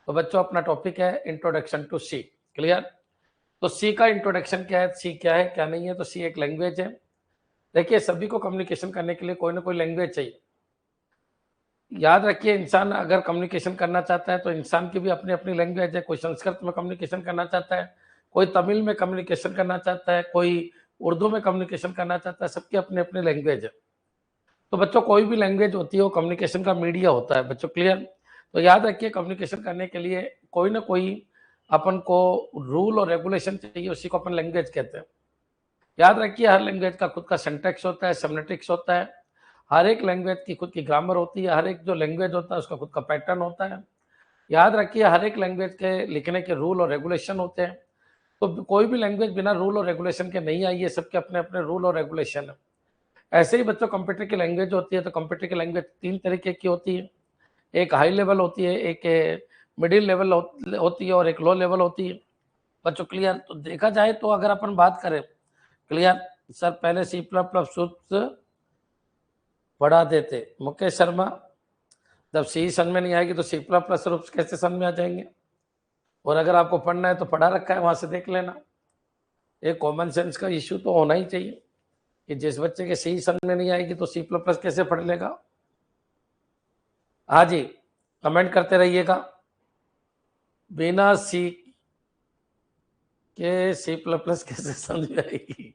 तो बच्चों अपना टॉपिक है इंट्रोडक्शन टू सी। क्लियर? तो सी का इंट्रोडक्शन क्या है, सी क्या है क्या नहीं है। तो सी एक लैंग्वेज है। देखिए सभी को कम्युनिकेशन करने के लिए कोई ना कोई लैंग्वेज चाहिए। याद रखिए, इंसान अगर कम्युनिकेशन करना चाहता है तो इंसान की भी अपनी अपनी लैंग्वेज है। कोई संस्कृत में कम्युनिकेशन करना चाहता है, कोई तमिल में कम्युनिकेशन करना चाहता है, कोई उर्दू में कम्युनिकेशन करना चाहता है। सबकी अपनी अपनी लैंग्वेज है। तो बच्चों कोई भी लैंग्वेज होती है वो कम्युनिकेशन का मीडिया होता है बच्चों। क्लियर? तो याद रखिए कम्युनिकेशन करने के लिए कोई ना कोई अपन को रूल और रेगुलेशन चाहिए, उसी को अपन लैंग्वेज कहते हैं। याद रखिए हर लैंग्वेज का खुद का सिंटैक्स होता है, सेमेटिक्स होता है। हर एक लैंग्वेज की खुद की ग्रामर होती है। हर एक जो लैंग्वेज होता है उसका खुद का पैटर्न होता है। याद रखिए हर एक लैंग्वेज के लिखने के रूल और रेगुलेशन होते हैं। तो कोई भी लैंग्वेज बिना रूल और रेगुलेशन के नहीं आई है। सबके अपने अपने रूल और रेगुलेशन है। ऐसे ही बच्चों कंप्यूटर की लैंग्वेज होती है। तो कंप्यूटर की लैंग्वेज 3 तरीके की होती है। एक हाई लेवल होती है, एक मिडिल लेवल होती है और एक लो लेवल होती है बच्चों। क्लियर? तो देखा जाए तो अगर अपन बात करें, क्लियर सर पहले सी प्लस प्लस सूत्र पढ़ा देते मुकेश शर्मा, जब सी समझ में नहीं आएगी तो सी प्लस प्लस रूप कैसे समझ में आ जाएंगे। और अगर आपको पढ़ना है तो पढ़ा रखा है, वहां से देख लेना। एक कॉमन सेंस का इश्यू तो होना ही चाहिए कि जिस बच्चे के सी समझ में नहीं आएगी तो सी प्लस प्लस कैसे पढ़ लेगा। हाँ जी, कमेंट करते रहिएगा। बिना सी के सी प्लस प्लस कैसे समझ में आएगी।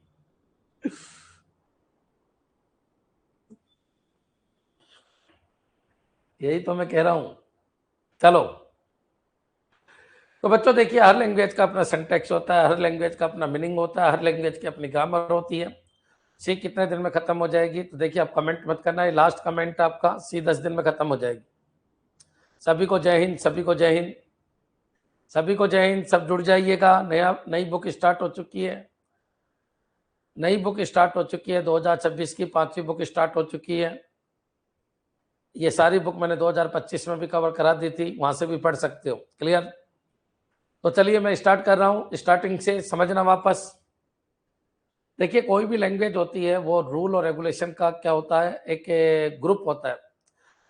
यही तो मैं कह रहा हूं। चलो तो बच्चों देखिए हर लैंग्वेज का अपना सिंटैक्स होता है, हर लैंग्वेज का अपना मीनिंग होता है, हर लैंग्वेज की अपनी ग्रामर होती है। सी कितने दिन में खत्म हो जाएगी? तो देखिए आप कमेंट मत करना, ये लास्ट कमेंट आपका, सी 10 दिन में खत्म हो जाएगी। सभी को जय हिंद, सभी को जय हिंद, सभी को जय हिंद। सब जुड़ जाइएगा। नई बुक स्टार्ट हो चुकी है। नई बुक स्टार्ट हो चुकी है 2026 की 5वीं बुक स्टार्ट हो चुकी है। ये सारी बुक मैंने 2025 में भी कवर करा दी थी, वहां से भी पढ़ सकते हो। क्लियर? तो चलिए मैं स्टार्ट कर रहा हूं, स्टार्टिंग से समझना वापस। देखिए कोई भी लैंग्वेज होती है वो रूल और रेगुलेशन का क्या होता है, एक ग्रुप होता है।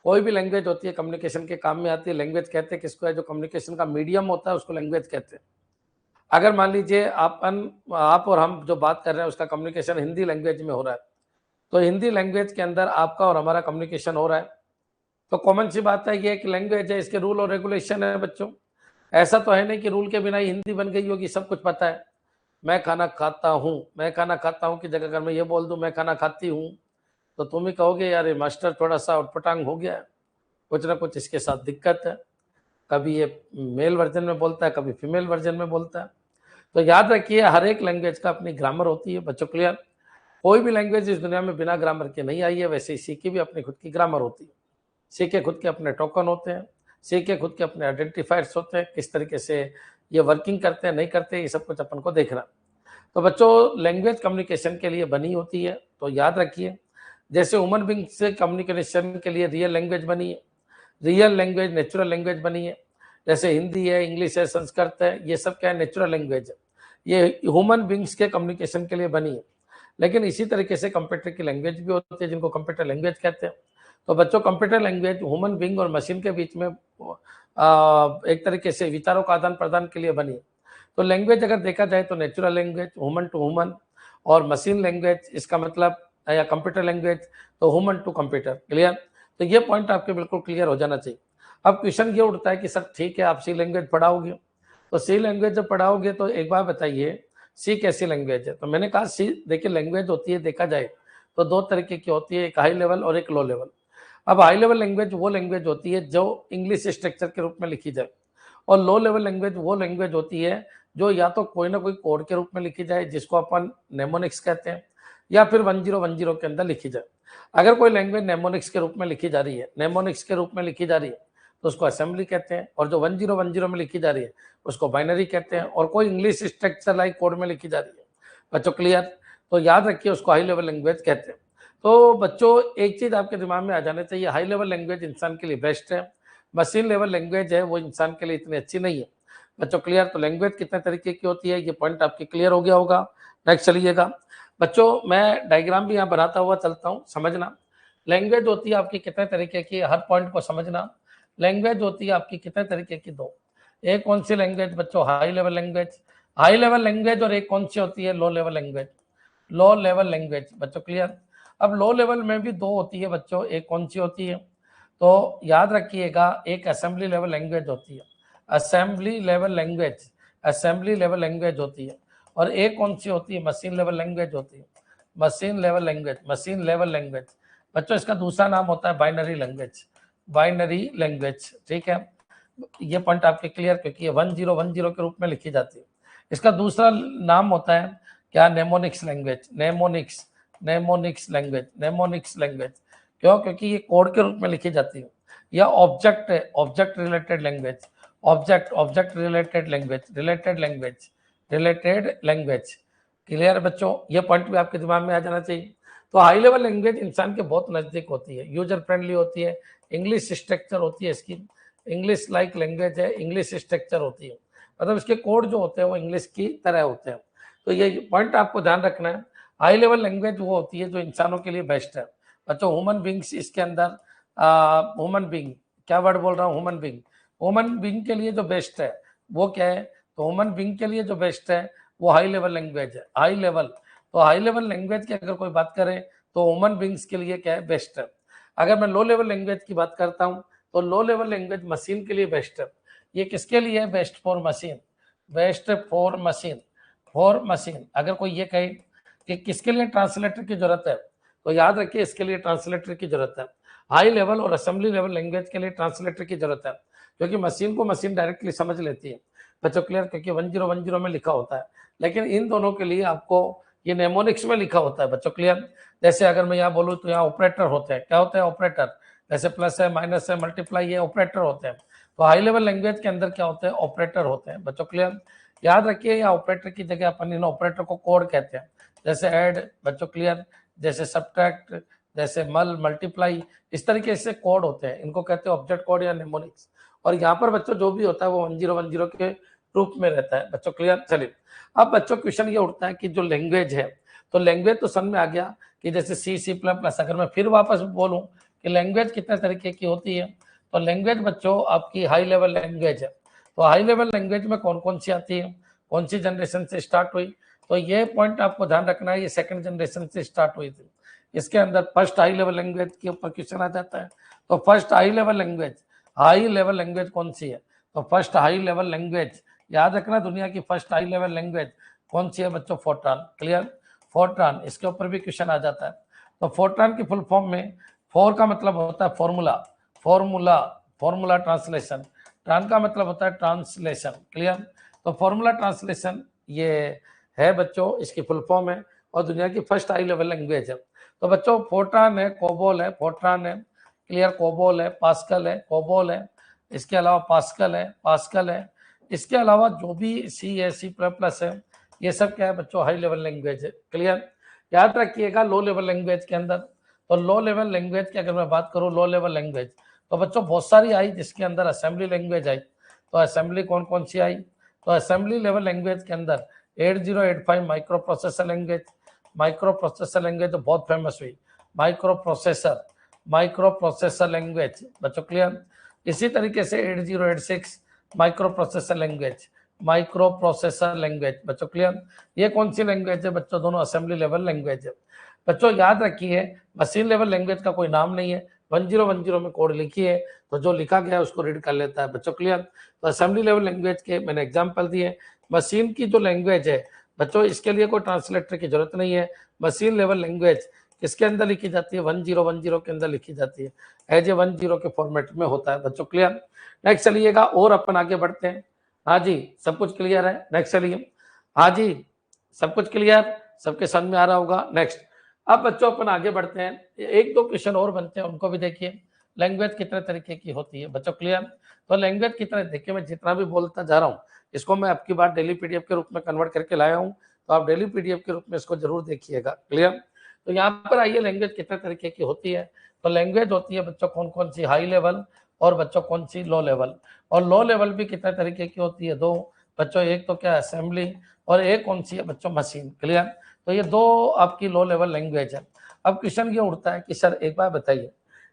कोई भी लैंग्वेज होती है कम्युनिकेशन के काम में आती है। लैंग्वेज कहते हैं किसको है, जो कम्युनिकेशन का मीडियम होता है उसको लैंग्वेज कहते हैं। अगर मान लीजिए आप और हम जो बात कर रहे हैं उसका कम्युनिकेशन हिंदी लैंग्वेज में हो रहा है, तो हिंदी लैंग्वेज के अंदर आपका और हमारा कम्युनिकेशन हो रहा है। तो कॉमन सी बात है, ये कि लैंग्वेज है, इसके रूल और रेगुलेशन है बच्चों। ऐसा तो है नहीं कि रूल के बिना ही हिंदी बन गई होगी, सब कुछ पता है। मैं खाना खाता हूँ, मैं खाना खाता हूँ की जगह अगर मैं ये बोल दूं मैं खाना खाती हूँ, तो तुम ही कहोगे यार ये मास्टर थोड़ा सा उटपटांग हो गया है, कुछ ना कुछ इसके साथ दिक्कत है। कभी ये मेल वर्जन में बोलता है, कभी फीमेल वर्जन में बोलता है। तो याद रखिए हर एक लैंग्वेज का अपनी ग्रामर होती है बच्चों। क्लियर? कोई भी लैंग्वेज इस दुनिया में बिना ग्रामर के नहीं आई है। वैसे ही सी की भी अपनी खुद की ग्रामर होती है। सी के खुद के अपने टोकन होते हैं, सी के खुद के अपने आइडेंटिफायर्स होते हैं। किस तरीके से ये वर्किंग करते हैं नहीं करते, ये सब कुछ अपन को देखना। तो बच्चों लैंग्वेज कम्युनिकेशन के लिए बनी होती है। तो याद रखिए जैसे ह्यूमन बींग से कम्युनिकेशन के लिए रियल लैंग्वेज बनी है, रियल लैंग्वेज नेचुरल लैंग्वेज बनी है। जैसे हिंदी है, इंग्लिश है, संस्कृत है, ये सब क्या है, नेचुरल लैंग्वेज है। ये ह्यूमन बींग्स के कम्युनिकेशन के लिए बनी है। लेकिन इसी तरीके से कंप्यूटर की लैंग्वेज भी होती है जिनको कंप्यूटर लैंग्वेज कहते हैं। तो बच्चों कंप्यूटर लैंग्वेज ह्यूमन बींग और मशीन के बीच में एक तरीके से विचारों का आदान प्रदान के लिए बनी है। तो लैंग्वेज अगर देखा जाए तो natural language human to human, और मशीन लैंग्वेज इसका मतलब या कंप्यूटर लैंग्वेज तो ह्यूमन टू कंप्यूटर। क्लियर? तो ये पॉइंट आपके बिल्कुल क्लियर हो जाना चाहिए। अब क्वेश्चन ये उठता है कि सर ठीक है आप सी लैंग्वेज पढ़ाओगे, तो सी लैंग्वेज जब पढ़ाओगे तो एक बार बताइए सी कैसी लैंग्वेज है। तो मैंने कहा सी देखिए लैंग्वेज होती है, देखा जाए तो 2 तरीके की होती है, एक हाई लेवल और एक लो लेवल। अब हाई लेवल लैंग्वेज वो लैंग्वेज होती है जो इंग्लिश स्ट्रक्चर के रूप में लिखी जाए, और लो लेवल लैंग्वेज वो लैंग्वेज होती है जो या तो कोई ना कोई कोड के रूप में लिखी जाए जिसको अपन नेमोनिक्स कहते हैं, या फिर 1010 के अंदर लिखी जाए। अगर कोई लैंग्वेज नेमोनिक्स के रूप में लिखी जा रही है, नेमोनिक्स के रूप में लिखी जा रही है, तो उसको असेंबली कहते हैं। और जो 1010 में लिखी जा रही है उसको बाइनरी कहते हैं। और कोई इंग्लिश स्ट्रक्चर लाइक कोड में लिखी जा रही है बच्चों, क्लियर? तो याद रखिए उसको हाई लेवल लैंग्वेज कहते हैं। तो बच्चों एक चीज आपके दिमाग में आ जाना चाहिए, हाई लेवल लैंग्वेज इंसान के लिए बेस्ट है, मशीन लेवल लैंग्वेज है वो इंसान के लिए इतनी अच्छी नहीं है बच्चों। क्लियर? तो लैंग्वेज कितने तरीके की होती है ये पॉइंट आपके क्लियर हो गया होगा। नेक्स्ट चलिएगा बच्चों, मैं डायग्राम भी यहाँ बनाता हुआ चलता हूँ, समझना। लैंग्वेज होती है आपकी कितने तरीके की, हर पॉइंट को समझना। लैंग्वेज होती है आपकी कितने तरीके की, 2। एक कौन सी लैंग्वेज बच्चों, high level language. High level language और एक कौन सी होती है, low level language. Low level language बच्चों क्लियर। अब लो लेवल में भी दो होती है बच्चों, एक कौन सी होती है, तो याद रखिएगा, एक असेंबली लेवल लैंग्वेज होती है, assembly level language, assembly level language होती है, और एक कौन सी होती है, मशीन लेवल लैंग्वेज होती है, machine level language, machine level language. बच्चों इसका दूसरा नाम होता है बाइनरी लैंग्वेज, बाइनरी लैंग्वेज, ठीक है। ये पॉइंट आपके क्लियर, क्योंकि ये 1010 के रूप में लिखी जाती है। इसका दूसरा नाम होता है क्या, mnemonics language, mnemonics, mnemonics language, mnemonics language. क्यों, क्योंकि ये कोड के रूप में लिखी जाती है। या ऑब्जेक्ट है, object related language, object, object related language, related language, related language. Clear बच्चों, ये पॉइंट भी आपके दिमाग में आ जाना चाहिए। तो हाई लेवल लैंग्वेज इंसान के बहुत नजदीक होती है, यूजर फ्रेंडली होती है, इंग्लिश स्ट्रक्चर होती है इसकी, इंग्लिश लाइक लैंग्वेज है, इंग्लिश स्ट्रक्चर होती है, मतलब इसके कोड जो होते हैं वो इंग्लिश की तरह होते हैं। तो ये पॉइंट आपको ध्यान रखना है। हाई लेवल लैंग्वेज वो होती है जो इंसानों के लिए बेस्ट है बच्चों। ह्यूमन बींग्स इसके अंदर, ह्यूमन बींग, क्या वर्ड बोल रहा हूँ, ह्यूमन बींग, ह्यूमन बींग के लिए जो बेस्ट है वो क्या है, तो ह्यूमन बींग के लिए जो बेस्ट है वो हाई लेवल लैंग्वेज है, हाई लेवल। तो हाई लेवल लैंग्वेज की अगर कोई बात करे तो ह्यूमन बींग्स के लिए क्या है, बेस्ट है। अगर मैं लो लेवल लैंग्वेज की बात करता हूँ तो लो लेवल लैंग्वेज मशीन के लिए बेस्ट है। ये किसके लिए है, best for machine, best for machine, for machine. अगर कोई ये कहे कि किसके लिए ट्रांसलेटर की जरूरत है, तो याद रखिए इसके लिए ट्रांसलेटर की जरूरत है। हाई लेवल और असेंबली लेवल लैंग्वेज के लिए ट्रांसलेटर की जरूरत है, क्योंकि मशीन को मशीन डायरेक्टली समझ लेती है बच्चों क्लियर, क्योंकि 1010 में लिखा होता है। लेकिन इन दोनों के लिए आपको ये नेमोनिक्स में लिखा होता है बच्चों क्लियर। जैसे अगर मैं यहाँ बोलूँ तो यहाँ ऑपरेटर होते हैं, क्या होते हैं, ऑपरेटर, जैसे प्लस है, माइनस है, मल्टीप्लाई, ये ऑपरेटर होते हैं। तो हाई लेवल लैंग्वेज के अंदर क्या होते हैं, ऑपरेटर होते हैं बच्चों क्लियर। याद रखिए या ऑपरेटर की जगह अपन इन ऑपरेटर को कोड कहते हैं, जैसे ऐड बच्चों क्लियर, जैसे सब्ट्रैक्ट, जैसे मल्टीप्लाई, इस तरीके से कोड होते हैं, इनको कहते हैं ऑब्जेक्ट कोड या नेमोनिक्स। और यहाँ पर बच्चों जो भी होता है वो 1010 के रूप में रहता है बच्चों क्लियर। चलिए अब बच्चों क्वेश्चन ये उठता है कि जो लैंग्वेज है, तो लैंग्वेज तो समझ में आ गया कि जैसे C++। अगर मैं फिर वापस बोलूं कि लैंग्वेज कितने तरीके की होती है, तो लैंग्वेज बच्चों आपकी हाई लेवल लैंग्वेज है। तो हाई लेवल लैंग्वेज में कौन कौन सी आती है, कौन सी जनरेशन से स्टार्ट हुई, तो ये पॉइंट आपको ध्यान रखना है, ये सेकंड जनरेशन से स्टार्ट हुई थी। इसके अंदर फर्स्ट हाई लेवल लैंग्वेज के ऊपर क्वेश्चन आ जाता है। तो first high level language, high level language कौन सी है, तो फर्स्ट हाई लेवल लैंग्वेज याद रखना, दुनिया की फर्स्ट हाई लेवल लैंग्वेज कौन सी है बच्चों, फोर्ट्रान। क्लियर, फोर्ट्रान, इसके ऊपर भी क्वेश्चन आ जाता है। तो फोर्ट्रान की फुल फॉर्म में, फोर का मतलब होता है फॉर्मूला, फॉर्मूला, फॉर्मूला ट्रांसलेशन, ट्रान का मतलब होता है ट्रांसलेशन। क्लियर, तो फॉर्मूला ट्रांसलेशन ये है बच्चों, इसकी फुल फॉर्म है, और दुनिया की फर्स्ट हाई लेवल लैंग्वेज है। तो बच्चों फोर्ट्रान है, कोबोल है, फोर्ट्रान है, क्लियर, कोबोल है, पास्कल है, कोबोल है, इसके अलावा पास्कल है, पास्कल है, इसके अलावा जो भी सी है, C++ है, ये सब क्या है बच्चों, हाई लेवल लैंग्वेज है। क्लियर, याद रखिएगा लो लेवल लैंग्वेज के अंदर, तो लो लेवल लैंग्वेज की अगर मैं बात करूँ, लो लेवल लैंग्वेज तो बच्चों बहुत सारी आई, जिसके अंदर असेंबली लैंग्वेज आई। तो असेंबली कौन कौन सी आई, तो असेंबली लेवल लैंग्वेज के अंदर 8085 micro processor language, micro processor language तो बहुत फेमस हुई, micro processor, micro processor language बच्चों क्लियर। इसी तरीके से 8086 micro processor language, micro processor language बच्चों क्लियर। ये कौन सी लैंग्वेज है बच्चों, दोनों असेंबली लेवल लैंग्वेज है। बच्चों याद रखिए मशीन लेवल लैंग्वेज का कोई नाम नहीं है, 1010 में कोड लिखी है, तो जो लिखा गया है उसको रीड कर लेता है बच्चों क्लियर। तो असेंबली लेवल लैंग्वेज के मैंने एग्जाम्पल दिए। मशीन की जो लैंग्वेज है बच्चों, इसके लिए कोई ट्रांसलेटर की जरूरत नहीं है। मशीन लेवल लैंग्वेज किसके अंदर लिखी जाती है, 1010 के अंदर लिखी जाती है, एज ए 10 के फॉर्मेट में होता है बच्चों क्लियर। नेक्स्ट चलिएगा और अपन आगे बढ़ते हैं। हाँ जी, सब कुछ क्लियर है, नेक्स्ट चलिए। हाँ जी, सब कुछ क्लियर, सबके समझ में आ रहा होगा। नेक्स्ट, अब बच्चों अपन आगे बढ़ते हैं, एक दो क्वेश्चन और बनते हैं, उनको भी देखिए। लैंग्वेज कितने तरीके की होती है बच्चों क्लियर, तो लैंग्वेज कितने, देखिए मैं जितना भी बोलता जा रहा हूँ इसको मैं आपकी बात डेली पीडीएफ के रूप में कन्वर्ट करके लाया हूँ, तो आप डेली पीडीएफ के रूप में इसको जरूर देखिएगा। क्लियर, तो यहाँ पर आइए, लैंग्वेज कितने तरीके की होती है, तो लैंग्वेज होती है बच्चों कौन कौन सी, हाई लेवल और बच्चों कौन सी लो लेवल। और लो लेवल भी कितने तरीके की होती है, दो बच्चों, एक तो क्या असेंबली और एक कौन सी है बच्चों, मशीन। क्लियर, तो ये दो आपकी लो लेवल लैंग्वेज है। अब क्वेश्चन ये उठता है कि सर एक बार बताइए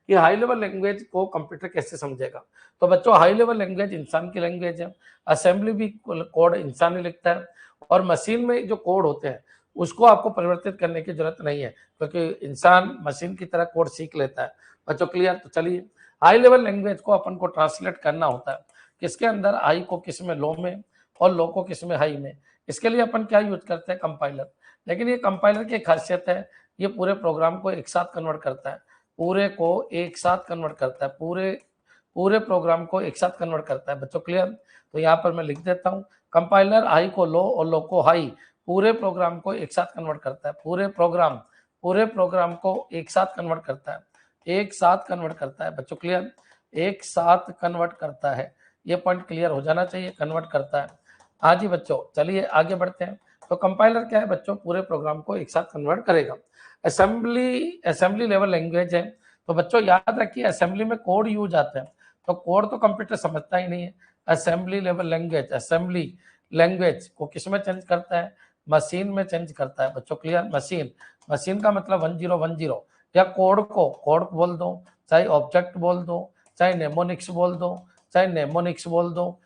कि हाई लेवल लैंग्वेज को कंप्यूटर कैसे समझेगा। तो बच्चों हाई लेवल लैंग्वेज इंसान की लैंग्वेज है, असेंबली भी कोड इंसान ही लिखता है, और मशीन में जो कोड होते हैं उसको आपको परिवर्तित करने की जरूरत नहीं है, क्योंकि इंसान मशीन की तरह कोड सीख लेता है। बच्चों क्लियर? तो चलिए, हाई लेवल लैंग्वेज को अपन को ट्रांसलेट करना होता है, किसके अंदर, हाई को किस में लो में, और लो को किस में हाई में। इसके लिए अपन क्या यूज करते हैं, कंपाइलर। लेकिन ये कंपाइलर की खासियत है, ये पूरे प्रोग्राम को एक साथ कन्वर्ट करता है, पूरे को एक साथ कन्वर्ट करता है, पूरे प्रोग्राम को एक साथ कन्वर्ट करता है। बच्चों क्लियर? तो यहाँ पर मैं लिख देता हूँ, कंपाइलर हाई को लो और लो को हाई, पूरे प्रोग्राम को एक साथ कन्वर्ट करता है, पूरे प्रोग्राम को एक साथ कन्वर्ट करता है, एक साथ कन्वर्ट करता है। बच्चों क्लियर? एक साथ कन्वर्ट करता है, ये पॉइंट क्लियर हो जाना चाहिए, कन्वर्ट करता है। हाँ जी बच्चों, चलिए आगे बढ़ते हैं। तो कंपाइलर क्या है बच्चों, पूरे प्रोग्राम को एक साथ कन्वर्ट करेगा। असेंबली लेवल लैंग्वेज है। तो बच्चों याद रखिए, असेंबली में कोड यूज आते हैं, तो कोड तो कंप्यूटर समझता ही नहीं है। Assembly level language, assembly language को किस में चेंज करता है, मशीन में चेंज करता है। बच्चों क्लियर? मशीन का मतलब 1010, या कोड बोल दो, चाहे ऑब्जेक्ट बोल दो, चाहे नेमोनिक्स बोल दो,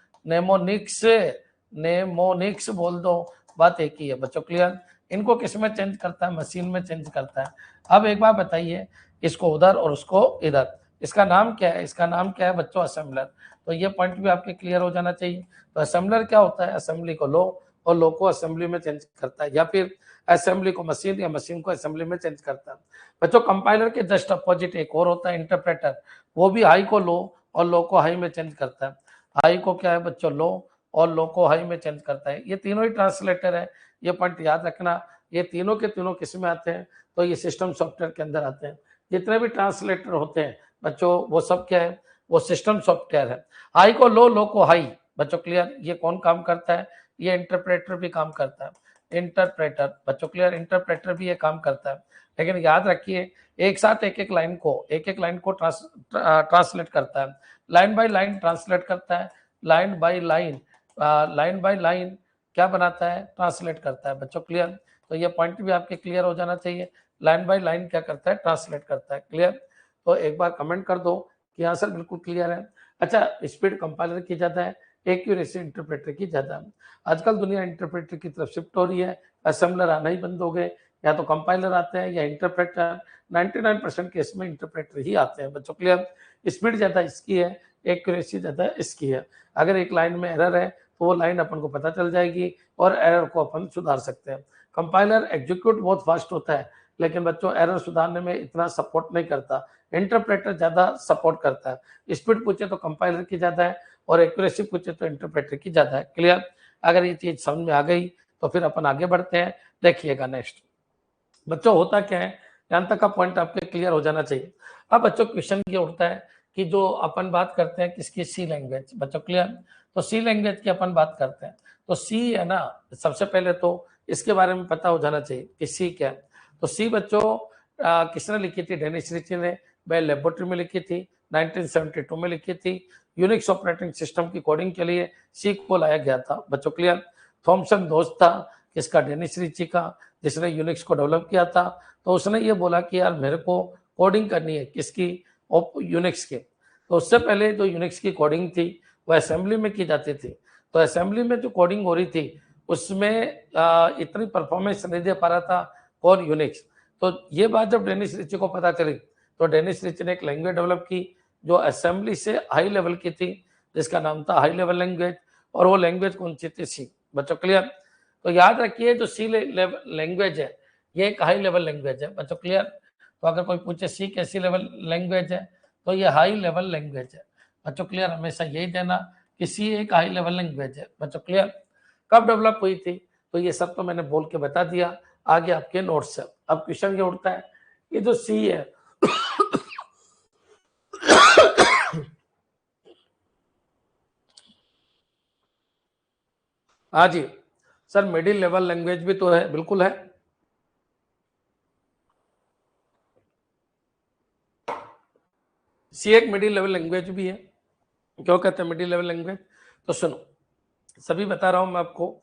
नेमोनिक्स बोल दो, बात एक ही है। बच्चों क्लियर? इनको किस में चेंज करता है, मशीन में चेंज करता है। अब एक बार बताइए, इसको उधर और उसको इधर, इसका नाम क्या है, इसका नाम क्या है बच्चों, असेंबलर। तो ये पॉइंट भी आपके क्लियर हो जाना चाहिए। तो असेंबलर क्या होता है, असेंबली को लो और लो को असेंबली में चेंज करता है, या फिर असेंबली को मशीन या मशीन को असेंबली में चेंज करता है। बच्चों कंपाइलर के जस्ट अपोजिट एक और होता है, इंटरप्रेटर, वो भी हाई को लो और लो को हाई में चेंज करता है। हाई को क्या है बच्चों, लो, और लो को हाई में चेंज करता है। ये तीनों ही ट्रांसलेटर है, ये पॉइंट याद रखना। ये तीनों के तीनों किस में आते हैं, तो ये सिस्टम सॉफ्टवेयर के अंदर आते हैं। जितने भी ट्रांसलेटर होते हैं बच्चों, वो सब क्या है, वो सिस्टम सॉफ्टवेयर है। हाई को लो, लो को हाई। बच्चों क्लियर? ये कौन काम करता है, ये इंटरप्रेटर भी काम करता है। इंटरप्रेटर, बच्चों क्लियर? इंटरप्रेटर भी ये काम करता है। लेकिन याद रखिए, एक साथ एक एक लाइन को ट्रांसलेट करता है, लाइन बाय लाइन ट्रांसलेट करता है, लाइन बाय लाइन क्या बनाता है, ट्रांसलेट करता है। बच्चों क्लियर? तो ये पॉइंट भी आपके क्लियर हो जाना चाहिए, लाइन बाय लाइन क्या करता है, ट्रांसलेट करता है। क्लियर? तो एक बार कमेंट कर दो कि हाँ सर बिल्कुल क्लियर है। अच्छा, स्पीड कंपाइलर की ज्यादा है, एक्यूरेसी इंटरप्रेटर की ज्यादा है। आजकल दुनिया इंटरप्रेटर की तरफ शिफ्ट हो रही है, असेंबलर आना ही बंद हो गए, या तो कंपाइलर आते हैं या इंटरप्रेटर। 99% केस में इंटरप्रेटर ही आते हैं। बच्चों क्लियर? स्पीड ज्यादा इसकी है, एक्यूरेसी ज्यादा इसकी है। अगर एक लाइन में एरर है तो वो लाइन अपन को पता चल जाएगी और एरर को अपन सुधार सकते हैं। कंपाइलर एग्जीक्यूट बहुत फास्ट होता है, लेकिन बच्चों एरर सुधारने में इतना सपोर्ट नहीं करता, इंटरप्रेटर ज्यादा सपोर्ट करता है। स्पीड पूछे तो कंपाइलर की ज्यादा है, और एक्यूरेसी पूछे तो इंटरप्रेटर की ज्यादा है। क्लियर? अगर ये चीज समझ में आ गई तो फिर अपन आगे बढ़ते हैं। देखिएगा नेक्स्ट बच्चों होता क्या है, यहाँ तक का पॉइंट आपके क्लियर हो जाना चाहिए। अब बच्चों क्वेश्चन ये उठता है कि जो अपन बात करते हैं किसकी, सी लैंग्वेज। बच्चों क्लियर? तो सी लैंग्वेज की अपन बात करते हैं, तो सी है ना, सबसे पहले तो इसके बारे में पता हो जाना चाहिए कि सी क्या है। तो सी बच्चों किसने लिखी थी, डेनिस रिची ने बेल लेबोरेटरी में लिखी थी, 1972 में लिखी थी। यूनिक्स ऑपरेटिंग सिस्टम की कोडिंग के लिए सी को लाया गया था। बच्चों क्लियर? थॉमसन दोस्त था किसका, डेनिस रिची का, जिसने यूनिक्स को डेवलप किया था। तो उसने ये बोला कि यार मेरे को कोडिंग करनी है किसकी, यूनिक्स की। तो उससे पहले जो यूनिक्स की कोडिंग थी वो असेंबली में की जाती थी। तो असेंबली में जो कोडिंग हो रही थी उसमें इतनी परफॉर्मेंस नहीं दे पा रहा था कौन, यूनिक्स। तो ये बात जब डेनिस रिची को पता चली तो डेनिस रिची ने एक लैंग्वेज डेवलप की जो असेंबली से हाई लेवल की थी, जिसका नाम था हाई लेवल लैंग्वेज। और वो लैंग्वेज कौन सी थी, सी। बच्चों क्लियर? तो याद रखिए जो सी लैंग्वेज है ये एक हाई लेवल लैंग्वेज है। बच्चों क्लियर? तो अगर कोई पूछे सी कैसी लेवल लैंग्वेज है, तो ये हाई लेवल लैंग्वेज है। बच्चों क्लियर? हमेशा यही देना कि सी एक हाई लेवल लैंग्वेज है। बच्चों क्लियर? कब डेवलप हुई थी, तो ये सब तो मैंने बोल के बता दिया, आगे आपके नोट्स है। अब क्वेश्चन ये उठता है, ये जो सी है हाँ जी सर, मिडिल लेवल लैंग्वेज भी तो है, बिल्कुल है। सी एक मिडिल लेवल लैंग्वेज भी है। क्यों कहते हैं मिडिल लेवल लैंग्वेज, तो सुनो, सभी बता रहा हूं मैं आपको।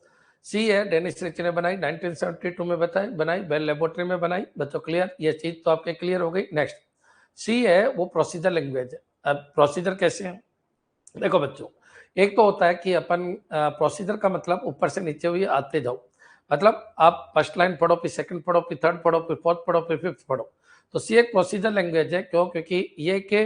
सी है, डेनिस रिच ने बनाई 1972 में बनाई, बेल लेबोरेटरी में बनाई। बच्चों क्लियर? ये चीज तो आपके क्लियर हो गई। नेक्स्ट, सी है वो प्रोसीजर लैंग्वेज है। अब प्रोसीजर कैसे है, देखो बच्चों, एक तो होता है कि अपन प्रोसीजर का मतलब ऊपर से नीचे हुई आते जाओ, मतलब आप फर्स्ट लाइन पढ़ो, फिर सेकंड पढ़ो, फिर थर्ड पढ़ो, फिर फोर्थ पढ़ो, फिर फिफ्थ पढ़ो। तो सी एक प्रोसीजर लैंग्वेज है। क्यों? क्योंकि ये के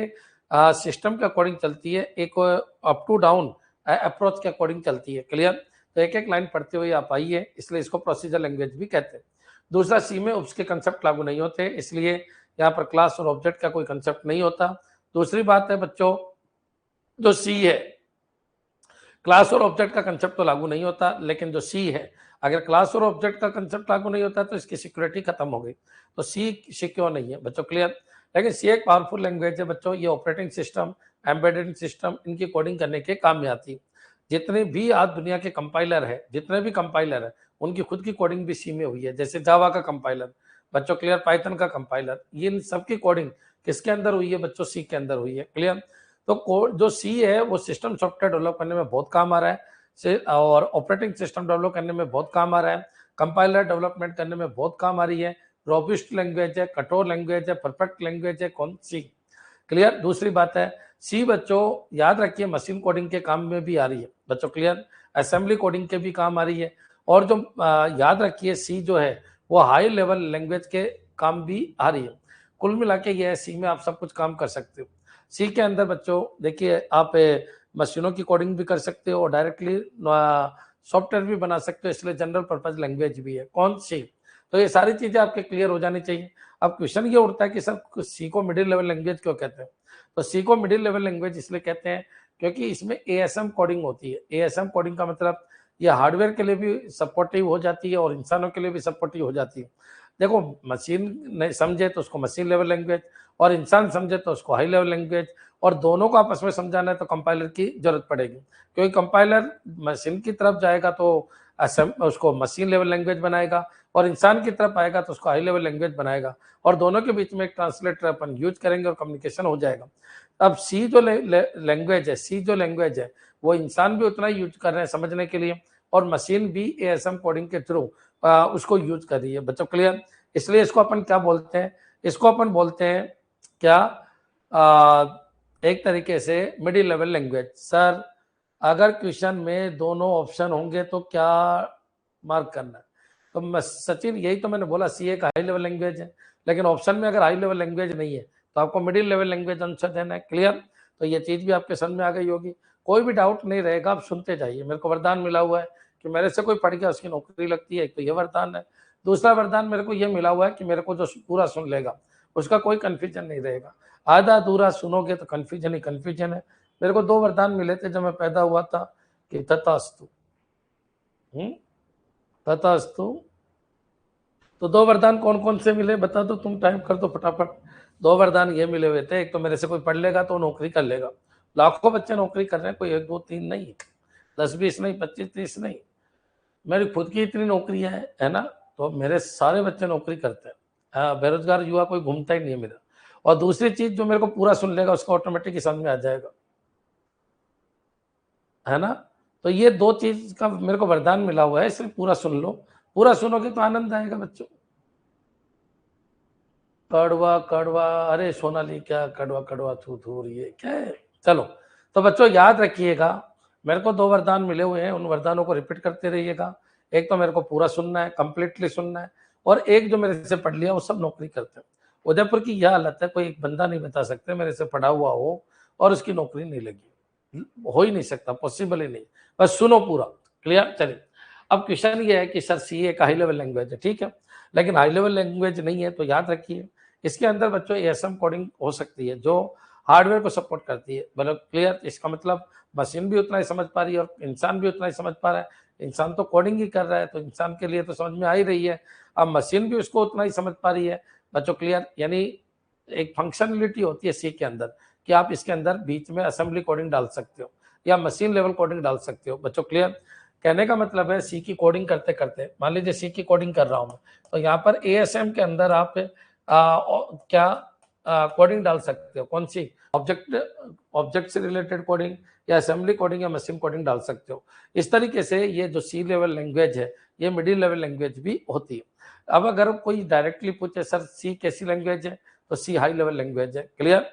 सिस्टम के अकॉर्डिंग चलती है, एक अप टू डाउन अप्रोच के अकॉर्डिंग चलती है। क्लियर? तो एक एक लाइन पढ़ते हुए आप आइए, इसलिए इसको प्रोसीजर लैंग्वेज भी कहते हैं। दूसरा, सी में उसके कंसेप्ट लागू नहीं होते, इसलिए यहाँ पर क्लास और ऑब्जेक्ट का कोई कंसेप्ट नहीं होता। दूसरी बात है बच्चों, जो सी है, क्लास और ऑब्जेक्ट का कंसेप्ट तो लागू नहीं होता, लेकिन जो सी है, अगर क्लास और ऑब्जेक्ट का कंसेप्ट लागू नहीं होता तो इसकी सिक्योरिटी खत्म हो गई। तो सी सिक्योर नहीं है बच्चों। क्लियर? लेकिन सी एक पावरफुल लैंग्वेज है बच्चों। ये ऑपरेटिंग सिस्टम, एम्बेडेड सिस्टम, इनकी कोडिंग करने के काम में आती है। जितने भी आज दुनिया के कंपाइलर है, जितने भी कंपाइलर है, उनकी खुद की कोडिंग भी सी में हुई है। जैसे जावा का कंपाइलर बच्चों, क्लियर, पाइथन का कंपाइलर, ये इन सबकी कोडिंग किसके अंदर हुई है बच्चों? सी के अंदर हुई है। क्लियर? तो कोड जो सी है वो सिस्टम सॉफ्टवेयर डेवलप करने में बहुत काम आ रहा है, और ऑपरेटिंग सिस्टम डेवलप करने में बहुत काम आ रहा है, कंपाइलर डेवलपमेंट करने में बहुत काम आ रही है। रोबस्ट लैंग्वेज है, कठोर लैंग्वेज है, परफेक्ट लैंग्वेज है, कौन सी? क्लियर? दूसरी बात है, सी बच्चों याद रखिए मशीन कोडिंग के काम में भी आ रही है बच्चों। क्लियर? असेंबली कोडिंग के भी काम आ रही है। और जो याद रखिए सी जो है वो हाई लेवल लैंग्वेज के काम भी आ रही है। कुल मिला के ये है, सी में आप सब कुछ काम कर सकते हो। सी के अंदर बच्चों देखिए, आप मशीनों की कोडिंग भी कर सकते हो और डायरेक्टली सॉफ्टवेयर भी बना सकते हो, इसलिए जनरल पर्पज लैंग्वेज भी है। कौन सी? तो ये सारी चीजें आपके क्लियर हो जानी चाहिए। अब क्वेश्चन ये उठता है कि सर सी को मिडिल लेवल लैंग्वेज क्यों कहते हैं? तो सी को मिडिल लेवल लैंग्वेज इसलिए कहते हैं क्योंकि इसमें एएसएम कोडिंग होती है। एएसएम कोडिंग का मतलब ये हार्डवेयर के लिए भी सपोर्टिव हो जाती है और इंसानों के लिए भी सपोर्टिव हो जाती है। देखो, मशीन नहीं समझे तो उसको मशीन लेवल लैंग्वेज, और इंसान समझे तो उसको हाई लेवल लैंग्वेज, और दोनों को आपस में समझाना है तो कंपाइलर की जरूरत पड़ेगी। क्योंकि कंपाइलर मशीन की तरफ जाएगा तो उसको मशीन लेवल लैंग्वेज बनाएगा, और इंसान की तरफ आएगा तो उसको हाई लेवल लैंग्वेज बनाएगा, और दोनों के बीच में एक ट्रांसलेटर अपन यूज करेंगे और कम्युनिकेशन हो जाएगा। अब सी जो लैंग्वेज है, सी जो लैंग्वेज है वो इंसान भी उतना यूज कर रहे हैं समझने के लिए, और मशीन भी एएसएम कोडिंग के थ्रू उसको यूज कर रही है बच्चों। क्लियर? इसलिए इसको अपन क्या बोलते हैं? इसको अपन बोलते हैं क्या? एक तरीके से मिडिल लेवल लैंग्वेज। सर अगर क्वेश्चन में दोनों ऑप्शन होंगे तो क्या मार्क करना है? तो सचिन यही तो मैंने बोला, सी एक हाई लेवल लैंग्वेज है, लेकिन ऑप्शन में अगर हाई लेवल लैंग्वेज नहीं है तो आपको मिडिल लेवल लैंग्वेज आंसर देना है। क्लियर? तो ये चीज भी आपके समझ में आ गई होगी। कोई भी डाउट नहीं रहेगा, आप सुनते जाइए। मेरे को वरदान मिला हुआ है कि मेरे से कोई पढ़ गया उसकी नौकरी लगती है, एक तो ये वरदान है। दूसरा वरदान मेरे को ये मिला हुआ है कि मेरे को जो पूरा सुन लेगा उसका कोई कंफ्यूजन नहीं रहेगा। आधा अधूरा सुनोगे तो कंफ्यूजन ही कंफ्यूजन है। मेरे को 2 वरदान मिले थे जब मैं पैदा हुआ था कि तथास्तु, तथास्तु। तो 2 वरदान कौन कौन से मिले बता दो, तुम टाइप कर दो फटाफट। 2 वरदान ये मिले हुए थे, एक तो मेरे से कोई पढ़ लेगा तो नौकरी कर लेगा। लाखों बच्चे नौकरी कर रहे हैं, कोई 1 2 3 नहीं, 10 20 नहीं, 25 30 नहीं। मेरी खुद की इतनी नौकरियां है ना, तो मेरे सारे बच्चे नौकरी करते हैं। बेरोजगार युवा कोई घूमता ही नहीं है मेरा। और दूसरी चीज, जो मेरे को पूरा सुन लेगा उसका ऑटोमेटिक ही समझ में आ जाएगा, है ना। तो ये 2 चीज का मेरे को वरदान मिला हुआ है, इसलिए पूरा सुन लो। पूरा सुनोगे तो आनंद आएगा बच्चों। कड़वा कड़वा, अरे सोनाली क्या कड़वा कड़वा थू थू, ये क्या है? चलो, तो बच्चों याद रखिएगा, मेरे को 2 वरदान मिले हुए हैं, उन वरदानों को रिपीट करते रहिएगा। एक तो मेरे को पूरा सुनना है, कंप्लीटली सुनना है, और एक जो मेरे से पढ़ लिया वो सब नौकरी करते हैं। उदयपुर की यह हालत है, कोई एक बंदा नहीं बता सकते मेरे से पढ़ा हुआ हो और उसकी नौकरी नहीं लगी। हो ही नहीं सकता, पॉसिबल ही नहीं। बस सुनो पूरा। क्लियर? चलिए, अब क्वेश्चन ये है कि सर सी एक हाई लेवल लैंग्वेज है, ठीक है, लेकिन हाई लेवल लैंग्वेज नहीं है, तो याद रखिए इसके अंदर बच्चों एएसएम कोडिंग हो सकती है जो हार्डवेयर को सपोर्ट करती है। मतलब क्लियर? इसका मतलब मशीन भी उतना ही समझ पा रही है और इंसान भी उतना ही समझ पा रहा है। इंसान तो कोडिंग ही कर रहा है, तो इंसान के लिए तो समझ में आ ही रही है। अब मशीन भी उसको उतना ही समझ पा रही है बच्चों। क्लियर? यानी एक फंक्शनलिटी होती है सी के अंदर कि आप इसके अंदर बीच में असेंबली कोडिंग डाल सकते हो या मशीन लेवल कोडिंग डाल सकते हो बच्चों। क्लियर? कहने का मतलब है सी की कोडिंग करते करते, मान लीजिए सी की कोडिंग कर रहा हूं मैं, तो यहाँ पर एएसएम के अंदर आप क्या कोडिंग डाल सकते हो? कौन सी? ऑब्जेक्ट से रिलेटेड कोडिंग या असेंबली कोडिंग या मशीन कोडिंग डाल सकते हो। इस तरीके से ये जो सी लेवल लैंग्वेज है ये मिडिल लेवल लैंग्वेज भी होती है। अब अगर कोई डायरेक्टली पूछे सर सी कैसी लैंग्वेज है, तो सी हाई लेवल लैंग्वेज है। क्लियर?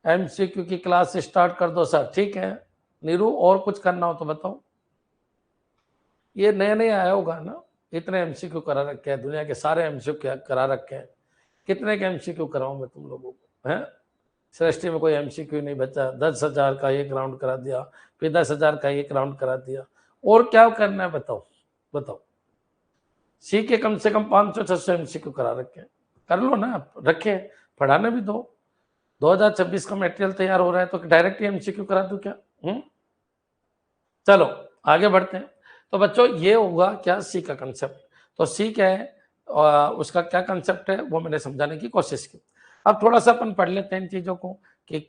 एमसीक्यू की क्लास स्टार्ट कर दो सर। ठीक है नीरू, और कुछ करना हो तो बताओ। ये नया नया आया होगा ना, इतने एमसीक्यू करा रखे हैं, दुनिया के सारे एमसीक्यू करा रखे हैं। कितने के एमसीक्यू कराऊं मैं तुम लोगों को? है सृष्टि में कोई एमसीक्यू नहीं बचा। 10,000 का एक राउंड करा दिया, फिर 10,000 का एक राउंड करा दिया, और क्या करना है बताओ? बताओ। सी के कम से कम 500-600 एमसीक्यू करा रखे हैं, कर लो ना, रखे पढ़ाने भी दो। 2026 का मटेरियल तैयार हो रहा है तो डायरेक्ट ही एमसीक्यू करा दूं क्या? चलो आगे बढ़ते हैं। तो बच्चों ये होगा क्या, सी का कंसेप्ट। तो सी क्या है, उसका क्या कंसेप्ट है वो मैंने समझाने की कोशिश की। अब थोड़ा सा अपन पढ़ लेते हैं इन चीजों को कि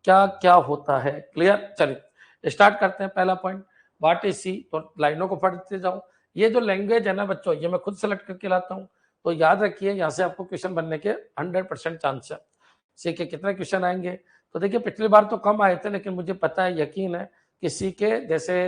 क्या क्या होता है। क्लियर? चलिए स्टार्ट करते हैं। पहला पॉइंट, व्हाट इज सी। तो लाइनों को पढ़ते जाओ। ये जो लैंग्वेज है ना बच्चों, ये मैं खुद सेलेक्ट करके लाता हूँ, तो याद रखिए यहाँ से आपको क्वेश्चन बनने के 100% चांस है। सी के कितने क्वेश्चन आएंगे? तो देखिए पिछली बार तो कम आए थे, लेकिन मुझे पता है, यकीन है कि सी के जैसे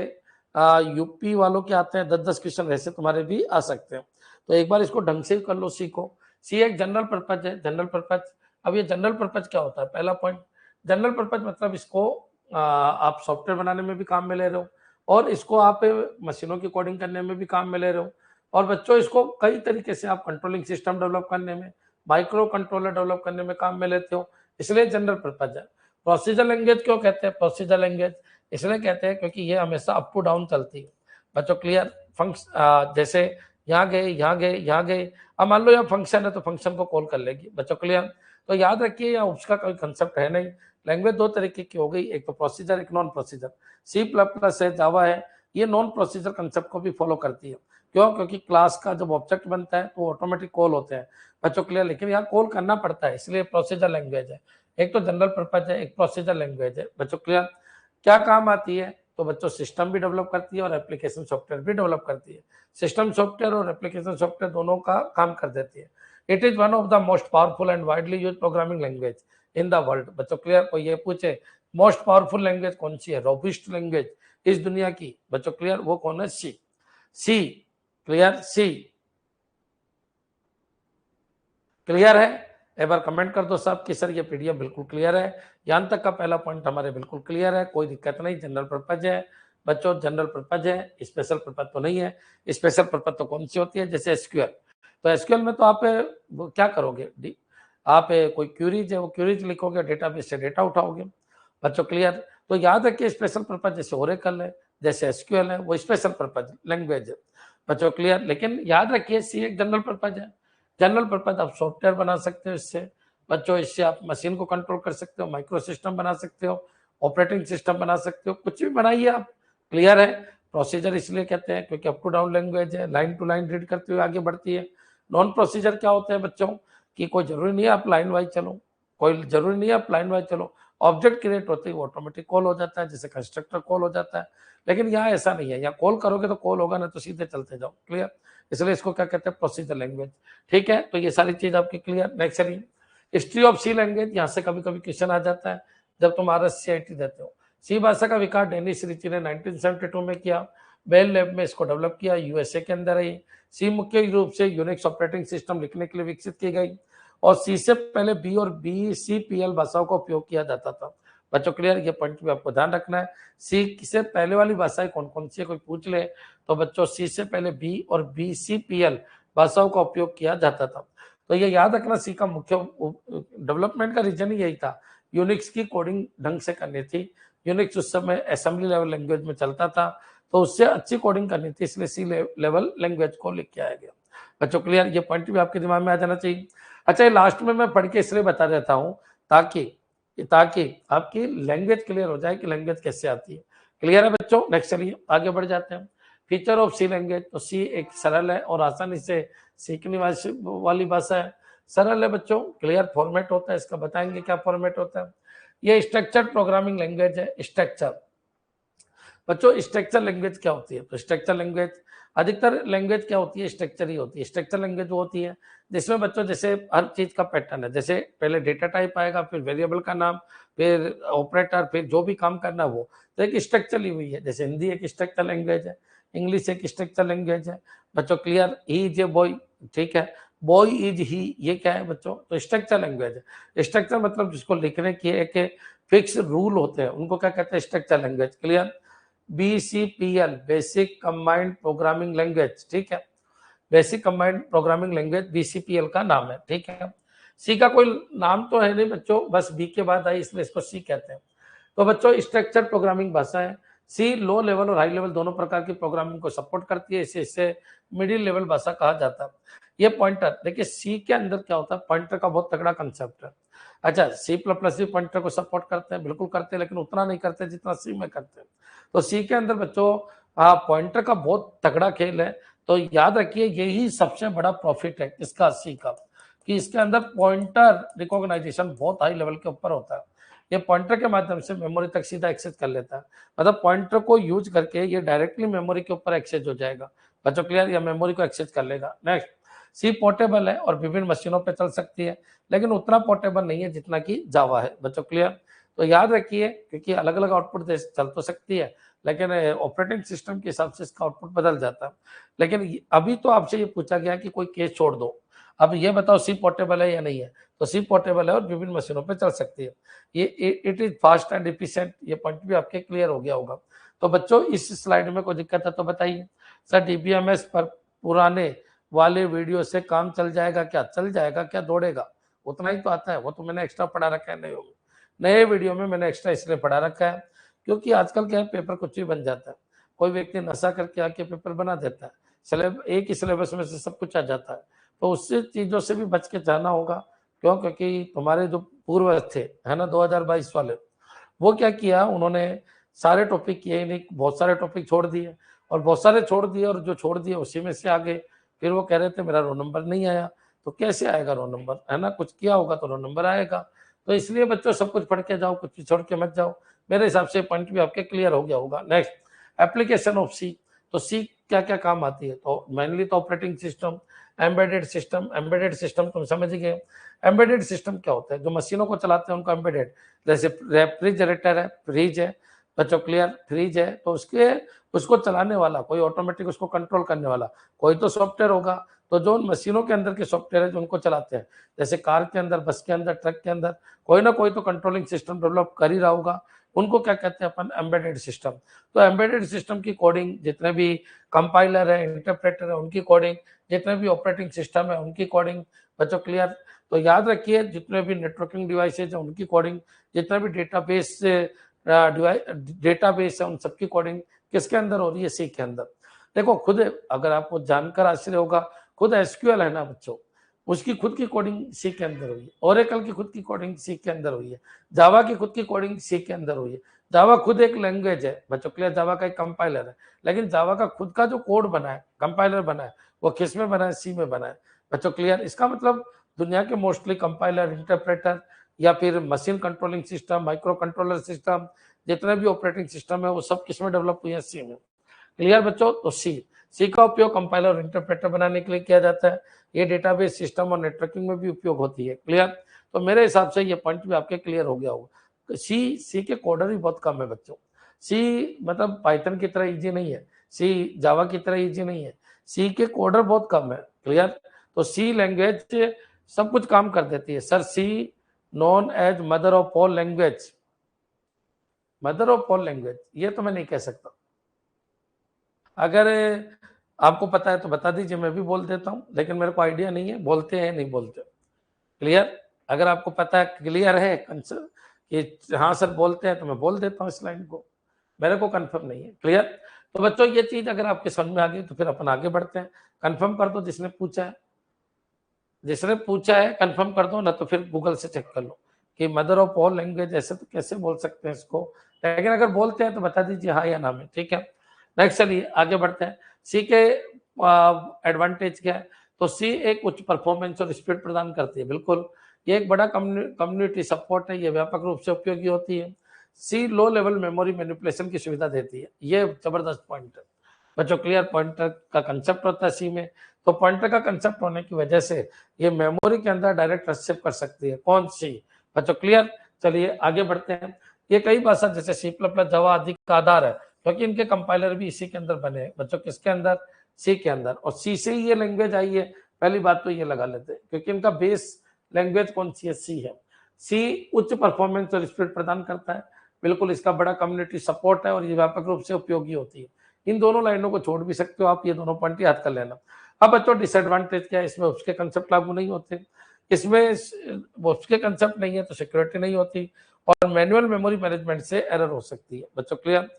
यूपी वालों के आते हैं 10-10 क्वेश्चन, वैसे तुम्हारे भी आ सकते हैं। तो एक बार इसको ढंग से कर लो, सीखो। सी एक जनरल पर्पज है, जनरल पर्पज। अब ये जनरल पर्पज क्या होता है? पहला पॉइंट, जनरल पर्पज मतलब इसको आप सॉफ्टवेयर बनाने में भी काम में ले रहे हो, और इसको आप मशीनों की कोडिंग करने में भी काम में ले रहे हो, और बच्चों इसको कई तरीके से आप कंट्रोलिंग सिस्टम डेवलप करने में, माइक्रो कंट्रोलर डेवलप करने में काम में लेते हो, इसलिए जनरल पर्पज है। प्रोसीजर लैंग्वेज क्यों कहते हैं प्रोसीजर लैंग्वेज? इसलिए कहते हैं क्योंकि ये हमेशा अप टू डाउन चलती है बच्चों। क्लियर? जैसे यहाँ गए, यहाँ गए, यहाँ गए, अब मान लो यहाँ फंक्शन है तो फंक्शन को कॉल कर लेगी बच्चों। क्लियर? तो याद रखिए यहाँ उसका कोई कंसेप्ट है नहीं। लैंग्वेज दो तरीके की हो गई, एक तो प्रोसीजर, एक non procedure. C plus plus है, जावा है, ये नॉन प्रोसीजर कंसेप्ट को भी फॉलो करती है। क्यों? क्योंकि क्लास का जब ऑब्जेक्ट बनता है तो ऑटोमेटिक कॉल होते हैं बच्चों। क्लियर? लेकिन यहाँ कॉल करना पड़ता है, इसलिए प्रोसीजर लैंग्वेज है। एक तो जनरल पर्पज है, एक प्रोसीजर लैंग्वेज है बच्चों। क्लियर? क्या काम आती है? तो बच्चों सिस्टम भी डेवलप करती है और एप्लीकेशन सॉफ्टवेयर भी डेवलप करती है। सिस्टम सॉफ्टवेयर और एप्लीकेशन सॉफ्टवेयर दोनों का काम कर देती है। It is one of the most powerful and widely use programming language in the world बच्चों। क्लियर? कोई ये पूछे मोस्ट पावरफुल लैंग्वेज कौन सी है, रोबिस्ट लैंग्वेज इस दुनिया की बच्चों? क्लियर? वो कौन है? सी। सी। क्लियर? सी। क्लियर है? एक बार कमेंट कर दो सब कि सर ये पीडीएफ बिल्कुल क्लियर है। यहाँ तक का पहला पॉइंट हमारे बिल्कुल क्लियर है, कोई दिक्कत नहीं। जनरल पर्पज है बच्चों, जनरल पर्पज है, स्पेशल पर्पज तो नहीं है। स्पेशल पर्पज तो कौन सी होती है? जैसे एसक्यूएल। तो एसक्यूएल में तो आप क्या करोगे? आप कोई क्यूरीज है, वो क्यूरीज लिखोगे, डेटाबेस से डेटा उठाओगे बच्चों। क्लियर? तो याद रखिए स्पेशल पर्पज जैसे ओरेकल है, जैसे एसक्यूएल है, वो स्पेशल पर्पज लैंग्वेज है बच्चों। क्लियर? लेकिन याद रखिए सी एक जनरल पर्पज है। जनरल पर्पज आप सॉफ्टवेयर बना सकते हो इससे बच्चों, इससे आप मशीन को कंट्रोल कर सकते हो, माइक्रो सिस्टम बना सकते हो, ऑपरेटिंग सिस्टम बना सकते हो, कुछ भी बनाइए आप। क्लियर है? प्रोसीजर इसलिए कहते हैं क्योंकि अप टू डाउन लैंग्वेज है, लाइन टू लाइन रीड करते हुए आगे बढ़ती है। नॉन प्रोसीजर क्या होते हैं बच्चों कि कोई जरूरी नहीं है आप लाइन वाइज चलो, कोई जरूरी नहीं है आप लाइन वाइज चलो, ऑब्जेक्ट क्रिएट होते ही ऑटोमेटिक कॉल हो जाता है, जैसे कंस्ट्रक्टर कॉल हो जाता है। लेकिन यहाँ ऐसा नहीं है, यहाँ कॉल करोगे तो कॉल होगा ना, तो सीधे चलते जाओ। क्लियर? इसलिए इसको क्या कहते हैं? Procedure language. ठीक है, तो ये सारी चीज आपकी क्लियर। नेक्स्ट चलिए, हिस्ट्री ऑफ सी लैंग्वेज। यहाँ से कभी कभी क्वेश्चन आ जाता है जब तुम RSCIT देते हो। सी भाषा का विकास डेनिस रिची ने 1972 में किया, बेल लैब में इसको डेवलप किया, USA के अंदर है। सी मुख्य रूप से यूनिक्स ऑपरेटिंग सिस्टम लिखने के लिए विकसित की गई, और सी से पहले बी और BCPL भाषाओं का उपयोग किया जाता था बच्चों। क्लियर? ये पॉइंट भी आपको ध्यान रखना है। सी से पहले वाली भाषाएं कौन कौन सी है, कोई पूछ ले तो बच्चों सी से पहले बी और BCPL भाषाओं का उपयोग किया जाता था। तो ये याद रखना, सी का मुख्य डेवलपमेंट का रीजन ही यही था, यूनिक्स की कोडिंग ढंग से करनी थी। यूनिक्स उस समय असेंबली लेवल लैंग्वेज में चलता था, तो उससे अच्छी कोडिंग करनी थी, इसलिए सी लेवल लैंग्वेज को लिख के आया गया बच्चों। क्लियर? ये पॉइंट भी आपके दिमाग में आ जाना चाहिए। अच्छा, ये लास्ट में मैं पढ़ के इसलिए बता देता हूँ ताकि आपकी लैंग्वेज क्लियर हो जाए कि लैंग्वेज कैसे आती है। क्लियर है बच्चों? नेक्स्ट चलिए आगे बढ़ जाते हैं। Feature of C language. तो सी एक सरल है और आसानी से सीखने वाली भाषा है। सरल है बच्चों। क्लियर? फॉर्मेट होता है इसका, बताएंगे क्या फॉर्मेट होता है। ये स्ट्रक्चर्ड प्रोग्रामिंग लैंग्वेज है। स्ट्रक्चर बच्चों, स्ट्रक्चर लैंग्वेज क्या होती है? तो स्ट्रक्चर लैंग्वेज, अधिकतर लैंग्वेज क्या होती है? स्ट्रक्चर ही होती है। स्ट्रक्चर लैंग्वेज वो होती है जिसमें बच्चों जैसे हर चीज का पैटर्न है, जैसे पहले डेटा टाइप आएगा, फिर वेरिएबल का नाम, फिर ऑपरेटर, फिर जो भी काम करना है वो, तो एक स्ट्रक्चर ली हुई है। जैसे हिंदी एक स्ट्रक्चर लैंग्वेज है, इंग्लिश एक स्ट्रक्चर लैंग्वेज है बच्चों। Clear? He is a boy, ठीक है। बॉय इज ही, ये क्या है बच्चों? तो स्ट्रक्चर लैंग्वेज है। स्ट्रक्चर मतलब जिसको लिखने की एक फिक्स रूल होते हैं उनको क्या कहते हैं? Structure language. Clear? BCPL basic combined programming language, ठीक है, basic combined programming language BCPL का नाम है, ठीक है। सी का कोई नाम तो है नहीं बच्चों, बस बी के बाद आई इसलिए इसको सी कहते हैं। तो बच्चों स्ट्रक्चर प्रोग्रामिंग भाषा है। सी लो लेवल और हाई लेवल दोनों प्रकार की प्रोग्रामिंग को सपोर्ट करती है, इसे मिडिल लेवल भाषा कहा जाता है। ये पॉइंटर देखिए, सी के अंदर क्या होता है, पॉइंटर का बहुत तगड़ा कंसेप्ट है। अच्छा, C++ भी पॉइंटर को सपोर्ट करते हैं, बिल्कुल करते हैं, लेकिन उतना नहीं करते जितना सी में करते हैं। तो सी के अंदर बच्चों पॉइंटर का बहुत तगड़ा खेल है। तो याद रखिए यही सबसे बड़ा प्रॉफिट है इसका, सी का, कि इसके अंदर पॉइंटर रिकॉग्नाइजेशन बहुत हाई लेवल के ऊपर होता है। ये पॉइंटर के माध्यम से मेमोरी तक सीधा एक्सेस कर लेता है, मतलब पॉइंटर को यूज करके ये डायरेक्टली मेमोरी के ऊपर एक्सेस हो जाएगा बच्चों। क्लियर? या मेमोरी को एक्सेस कर लेगा। नेक्स्ट, सी पोर्टेबल है और विभिन्न मशीनों पर चल सकती है, लेकिन उतना पोर्टेबल नहीं है जितना कि जावा है बच्चों। क्लियर? तो याद रखिए, क्योंकि अलग अलग आउटपुट चल तो सकती है, लेकिन ऑपरेटिंग सिस्टम के हिसाब से इसका आउटपुट बदल जाता है। लेकिन अभी तो आपसे ये पूछा गया कि कोई केस छोड़ दो, अब ये बताओ सी पोर्टेबल है या नहीं है? तो सी पोर्टेबल है और विभिन्न मशीनों पे चल सकती है। ये it is fast and efficient, ये पॉइंट भी आपके क्लियर हो गया होगा। तो बच्चों इस स्लाइड में कोई दिक्कत है तो बताइए। सर DBMS पर पुराने वाले वीडियो से काम चल जाएगा क्या? चल जाएगा क्या, दौड़ेगा? उतना ही तो आता है, वो तो मैंने एक्स्ट्रा पढ़ा रखा है। नए वीडियो में मैंने एक्स्ट्रा इसलिए पढ़ा रखा है क्योंकि आजकल क्या है, पेपर कुछ भी बन जाता है। कोई व्यक्ति नशा करके आके पेपर बना देता है, एक ही सिलेबस में से सब कुछ आ जाता है। तो उससे चीजों से भी बच के जाना होगा। क्यों? क्योंकि तुम्हारे जो पूर्वज थे, है ना, 2022 वाले, वो क्या किया, उन्होंने सारे टॉपिक किए नहीं, बहुत सारे टॉपिक छोड़ दिए, और बहुत सारे छोड़ दिए, और जो छोड़ दिए उसी में से आगे फिर वो कह रहे थे मेरा रोल नंबर नहीं आया। तो कैसे आएगा रोल नंबर, है ना? कुछ किया होगा तो रोल नंबर आएगा। तो इसलिए बच्चों सब कुछ पढ़ के जाओ, कुछ भी छोड़ के मत जाओ। मेरे हिसाब से पॉइंट भी आपके क्लियर हो गया होगा। नेक्स्ट, एप्लीकेशन ऑफ सी। तो सी क्या क्या काम आती है? तो मेनली तो operating system, embedded system. Embedded system तुम समझ गए। एम्बेडेड सिस्टम क्या होता है? जो मशीनों को चलाते हैं उनको एम्बेडेड, जैसे रेफ्रिजरेटर है, फ्रिज है बच्चों। क्लियर? फ्रिज है तो उसको चलाने वाला कोई, ऑटोमेटिक उसको कंट्रोल करने वाला कोई तो सॉफ्टवेयर होगा। तो जो मशीनों के अंदर के सॉफ्टवेयर है जो उनको चलाते हैं, जैसे कार के अंदर, बस के अंदर, ट्रक के अंदर, कोई ना कोई तो कंट्रोलिंग सिस्टम डेवलप कर ही रहा होगा, उनको क्या कहते हैं अपन? Embedded system. तो एम्बेडेड सिस्टम की कोडिंग, जितने भी कंपाइलर है, इंटरप्रेटर है, उनकी कोडिंग, जितने भी ऑपरेटिंग सिस्टम है उनकी कोडिंग बच्चों। क्लियर? तो याद रखिए जितने भी नेटवर्किंग डिवाइसेज है उनकी कोडिंग, जितना भी डेटाबेस है उन सबकी कोडिंग किसके अंदर हो रही है? सी के अंदर। देखो खुद, अगर आपको जानकर आश्चर्य होगा, खुद SQL है ना बच्चों, उसकी खुद की कोडिंग सी के अंदर हुई है। ओरेकल की खुद की कोडिंग सी के अंदर हुई है। जावा की खुद की कोडिंग सी के अंदर हुई है। जावा खुद एक लैंग्वेज है बच्चों। क्लियर? जावा का एक कंपाइलर है, लेकिन जावा का खुद का जो कोड बना है, कंपाइलर बना है, वो किस में बना है? सी में बना है बच्चों। क्लियर? इसका मतलब दुनिया के मोस्टली कंपाइलर, इंटरप्रेटर या फिर machine controlling system, micro controller system, जितने भी ऑपरेटिंग सिस्टम है वो सब किस में डेवलप हुई है? सी में। क्लियर बच्चों? तो सी का उपयोग कंपाइलर और इंटरप्रेटर बनाने के लिए किया जाता है। ये डेटाबेस सिस्टम और नेटवर्किंग में भी उपयोग होती है। क्लियर? तो मेरे हिसाब से ये पॉइंट भी आपके क्लियर हो गया होगा। सी के कोडर भी बहुत कम है बच्चों। सी मतलब पाइथन की तरह इजी नहीं है, सी जावा की तरह इजी नहीं है, सी के कोडर बहुत कम है। क्लियर? तो सी लैंग्वेज सब कुछ काम कर देती है sir. C known as mother of all language, mother of all language ये तो मैं नहीं कह सकता। अगर आपको पता है तो बता दीजिए, मैं भी बोल देता हूँ, लेकिन मेरे को आइडिया नहीं है बोलते हैं नहीं बोलते। क्लियर? अगर आपको पता है, क्लियर है कि हाँ सर बोलते हैं, तो मैं बोल देता हूँ इस लाइन को, मेरे को कंफर्म नहीं है। क्लियर? तो बच्चों ये चीज अगर आपके समझ में आ गई तो फिर अपन आगे बढ़ते हैं। कंफर्म कर दो जिसने पूछा है, जिसने पूछा है कंफर्म कर दो, ना तो फिर गूगल से चेक कर लो कि मदर ऑफ ऑल लैंग्वेज ऐसे तो कैसे बोल सकते हैं इसको, लेकिन अगर बोलते हैं तो बता दीजिए हाँ या ना में। ठीक है? नेक्स्ट चलिए आगे बढ़ते हैं। सी के एडवांटेज क्या है? तो सी एक उच्च परफॉर्मेंस और स्पीड प्रदान करती है। बिल्कुल, ये एक बड़ा कम्युनिटी सपोर्ट है, ये व्यापक रूप से उपयोगी होती है। सी लो लेवल मेमोरी मैनिपुलेशन की सुविधा देती है, ये जबरदस्त पॉइंट है बच्चों। क्लियर? पॉइंटर का कंसेप्ट होता है सी में, तो पॉइंटर का कंसेप्ट होने की वजह से ये मेमोरी के अंदर डायरेक्ट रिसीव कर सकती है। कौन सी बच्चों? क्लियर? चलिए आगे बढ़ते हैं। ये कई भाषा जैसे C++, जावा आदि का आधार है, क्योंकि इनके कंपाइलर भी इसी के अंदर बने हैं बच्चों। किसके अंदर? सी के अंदर। और सी से ही ये लैंग्वेज आई है पहली बात तो ये लगा लेते हैं, क्योंकि इनका बेस लैंग्वेज कौन सी है, सी है। सी उच्च परफॉर्मेंस और स्पीड प्रदान करता है, बिल्कुल इसका बड़ा कम्युनिटी सपोर्ट है और ये व्यापक रूप से उपयोगी होती है। इन दोनों लाइनों को छोड़ भी सकते हो आप, ये दोनों पॉइंट याद कर लेना। अब बच्चों डिसएडवांटेज क्या है, इसमें उसके कंसेप्ट लागू नहीं होते, इसमें उसके कंसेप्ट नहीं है तो सिक्योरिटी नहीं होती, और मैनुअल मेमोरी मैनेजमेंट से एरर हो सकती है। बच्चों क्लियर,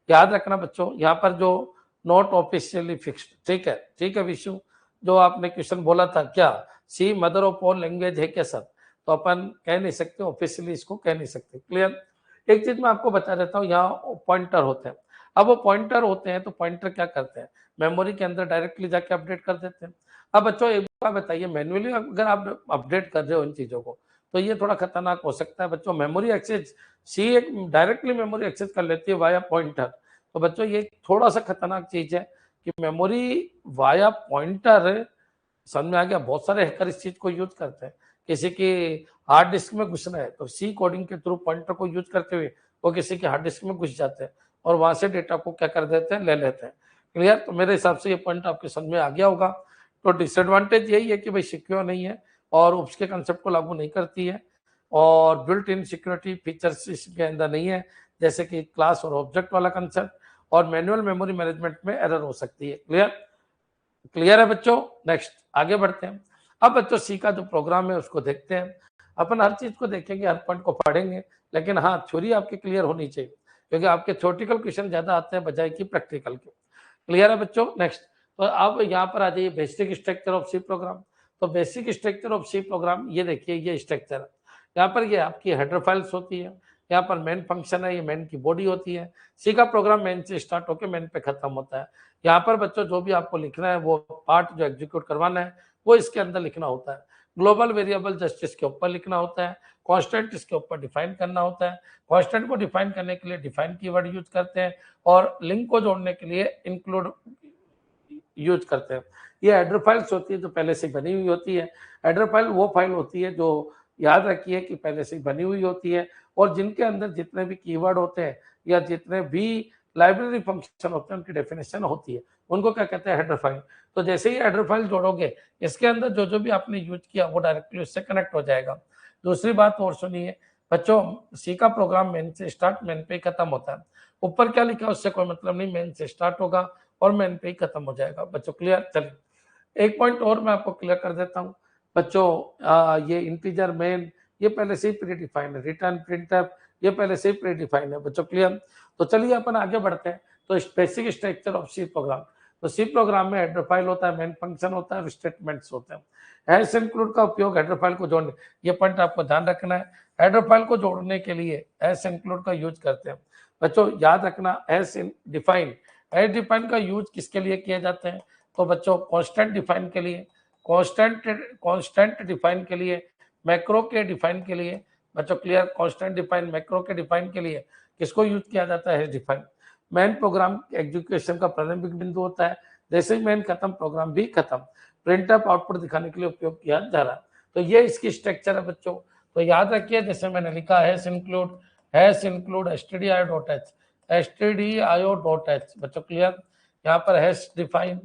याद रखना बच्चों, यहाँ पर जो नॉट ऑफिशियली फिक्स्ड, ठीक है विशु, जो आपने क्वेश्चन बोला था क्या सी मदर ऑफ ऑल लैंग्वेज है क्या सर, तो अपन कह नहीं सकते ऑफिशियली, इसको कह नहीं सकते। क्लियर। एक चीज मैं आपको बता देता हूँ, यहाँ पॉइंटर होते हैं। अब वो पॉइंटर होते हैं तो पॉइंटर क्या करते हैं, मेमोरी के अंदर डायरेक्टली जाके अपडेट कर देते हैं। अब बच्चों एक बात बताइए, मैन्युअली अगर आप अपडेट कर रहे हो इन चीजों को तो ये थोड़ा खतरनाक हो सकता है बच्चों। मेमोरी एक्सेस, सी एक डायरेक्टली मेमोरी एक्सेस कर लेती है वाया पॉइंटर, तो बच्चों ये थोड़ा सा खतरनाक चीज है कि मेमोरी वाया पॉइंटर, समझ में आ गया। बहुत सारे हैकर इस चीज को यूज करते हैं, किसी की हार्ड डिस्क में घुसना है तो सी कोडिंग के थ्रू पॉइंटर को यूज करते हुए वो किसी की हार्ड डिस्क में घुस जाते हैं और वहां से डेटा को क्या कर देते हैं, ले लेते हैं। क्लियर। तो मेरे हिसाब से ये पॉइंट आपके समझ में आ गया होगा। तो डिसएडवांटेज यही है कि भाई सिक्योर नहीं है और उसके कंसेप्ट को लागू नहीं करती है, और बिल्ट इन सिक्योरिटी फीचर्स इसके अंदर नहीं है, जैसे कि क्लास और ऑब्जेक्ट वाला कंसेप्ट, और मैनुअल मेमोरी मैनेजमेंट में एरर हो सकती है। क्लियर, क्लियर है बच्चों। नेक्स्ट आगे बढ़ते हैं। अब बच्चों सी का जो प्रोग्राम है उसको देखते हैं। अपन हर चीज को देखेंगे, हर पॉइंट को पढ़ेंगे, लेकिन हाँ थ्योरी आपकी क्लियर होनी चाहिए, क्योंकि आपके थ्योरेटिकल क्वेश्चन ज्यादा आते हैं बजाय की प्रैक्टिकल के। क्लियर है बच्चों। नेक्स्ट, तो अब यहाँ पर आ जाइए basic structure of C program. तो basic structure of C program ये देखिए, ये स्ट्रक्चर है। यहाँ पर ये आपकी हेडर फाइल्स होती है, यहाँ पर मेन फंक्शन है, ये मेन की बॉडी होती है। सी का प्रोग्राम मेन से स्टार्ट होकर मेन पे खत्म होता है। यहाँ पर बच्चों जो भी आपको लिखना है वो पार्ट जो एग्जीक्यूट करवाना है वो इसके अंदर लिखना होता है। ग्लोबल वेरिएबल जस्टिस के ऊपर लिखना होता है, कांस्टेंट इसके ऊपर डिफाइन करना होता है, कांस्टेंट को डिफाइन करने के लिए डिफाइन कीवर्ड यूज करते हैं, और लिंक को जोड़ने के लिए इंक्लूड यूज करते हैं। ये हेडर फाइल्स होती है जो पहले से बनी हुई होती है। हेडर फाइल वो फाइल होती है जो याद रखिए कि पहले से बनी हुई होती है, और जिनके अंदर जितने भी कीवर्ड होते हैं या जितने भी लाइब्रेरी फंक्शन होते हैं उनकी डेफिनेशन होती है, उनको क्या कहते हैं, हेडर फाइल। तो जैसे ही हेडर फाइल जोड़ोगे इसके अंदर जो जो भी आपने यूज किया वो डायरेक्टली उससे कनेक्ट हो जाएगा। दूसरी बात और सुनिए बच्चों, सी का प्रोग्राम मेन से स्टार्ट मेन पे खत्म होता है। ऊपर क्या लिखा है उससे कोई मतलब नहीं, मेन से स्टार्ट होगा और मेन पे ही खत्म हो जाएगा। बच्चों क्लियर। चलिए एक पॉइंट और मैं आपको क्लियर कर देता हूँ बच्चों, ये इंटीजर मेन ये पहले से ही प्री डिफाइंड है, रिटर्न प्रिंटफ ये पहले से ही प्री डिफाइंड है। बच्चों क्लियर। तो चलिए अपन आगे बढ़ते हैं। तो basic structure of C program, तो सी प्रोग्राम में हेडर फाइल होता है, मेन फंक्शन होता है और स्टेटमेंट्स होते हैं। हैश इंक्लूड का उपयोग हेडर फाइल को जोड़ने, ये पॉइंट आपको ध्यान रखना है, हेडर फाइल को जोड़ने के लिए हैश इंक्लूड का यूज करते हैं। बच्चों याद रखना, हैश डिफाइन, हैश डिफाइन का यूज किसके लिए किया जाता है, तो बच्चों कांस्टेंट डिफाइन के लिए, कांस्टेंट डिफाइन के लिए, मैक्रो के डिफाइन के लिए। बच्चों क्लियर। कांस्टेंट डिफाइन, मैक्रो के डिफाइन के लिए किसको यूज किया जाता है, डिफाइन। मेन प्रोग्राम एग्जीक्यूशन का प्रारंभिक बिंदु होता है, जैसे ही मेन खत्म प्रोग्राम भी खत्म। प्रिंटअप आउटपुट दिखाने के लिए उपयोग किया जा रहा है। तो ये इसकी स्ट्रक्चर है बच्चों। तो याद रखिए जैसे मैंने लिखा है हैश इंक्लूड stdio.h बच्चों क्लियर। यहाँ पर हैश डिफाइन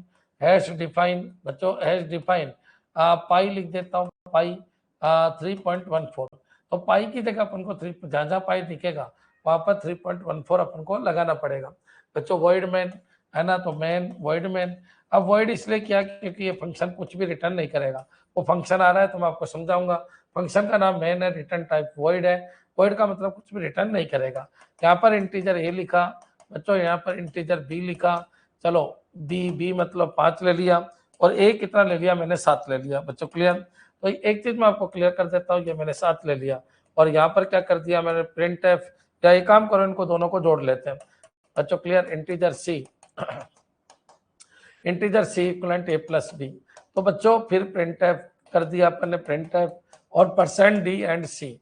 बच्चों, हैश डिफाइन पाई लिख देता हूँ, पाई 3.14। तो पाई की जगह अपन को जहाँ जहाँ पाई दिखेगा वहां पर 3.14 अपन को लगाना पड़ेगा। बच्चों वॉइड मैन है ना, तो मैन वॉइड मैन। अब वॉइड इसलिए किया क्योंकि ये फंक्शन कुछ भी रिटर्न नहीं करेगा, वो फंक्शन आ रहा है तो मैं आपको समझाऊंगा। फंक्शन का नाम मैन है, रिटर्न टाइप वॉइड है, वॉइड का मतलब कुछ भी रिटर्न नहीं करेगा। यहाँ पर इंटीजर ए लिखा बच्चों, यहाँ पर इंटीजर बी लिखा, चलो बी मतलब 5 ले लिया, और ए कितना ले लिया मैंने, 7 ले लिया। बच्चों क्लियर। तो एक चीज मैं आपको क्लियर कर देता हूँ, ये मैंने 7 ले लिया, और यहाँ पर क्या कर दिया मैंने, प्रिंट एफ, या एक काम करो इनको दोनों को जोड़ लेते हैं। बच्चों क्लियर। इंटीजर सी इक्वलेंट ए प्लस बी। तो बच्चों फिर प्रिंट एफ कर दिया अपन ने, प्रिंट एफ और %d एंड सी।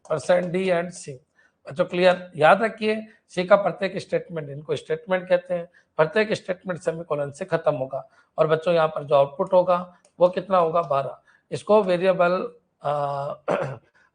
बच्चों क्लियर। याद रखिए सी का प्रत्येक स्टेटमेंट, इनको स्टेटमेंट कहते हैं, प्रत्येक स्टेटमेंट सेमीकोलन से खत्म होगा। और बच्चों यहाँ पर जो आउटपुट होगा वो कितना होगा, 12। इसको वेरिएबल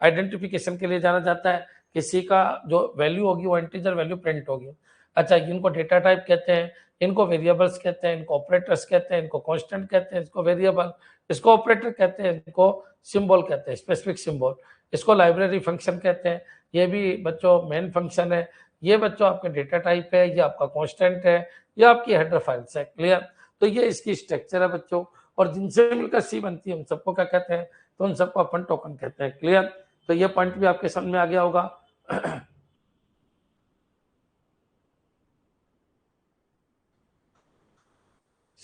आइडेंटिफिकेशन के लिए जाना जाता है कि सी का जो वैल्यू होगी वो इंटीजर वैल्यू प्रिंट होगी। अच्छा, इनको डेटा टाइप कहते हैं, इनको वेरिएबल्स कहते हैं, इनको ऑपरेटर्स कहते हैं, इनको कांस्टेंट कहते हैं, इसको वेरिएबल, इसको ऑपरेटर कहते हैं, इनको सिंबल कहते हैं, स्पेसिफिक सिंबल, इसको लाइब्रेरी फंक्शन कहते हैं। ये भी बच्चों मेन फंक्शन है। ये बच्चों आपके डेटा टाइप है, ये आपका कांस्टेंट है, ये आपकी हेडर फाइल्स है। क्लियर? तो ये इसकी स्ट्रक्चर है बच्चों, और जिनसे मिलकर सी बनती है उन सबको क्या कहते हैं? तो उन सबको अपन टोकन कहते हैं। क्लियर? तो ये पॉइंट भी आपके समझ में आ गया होगा।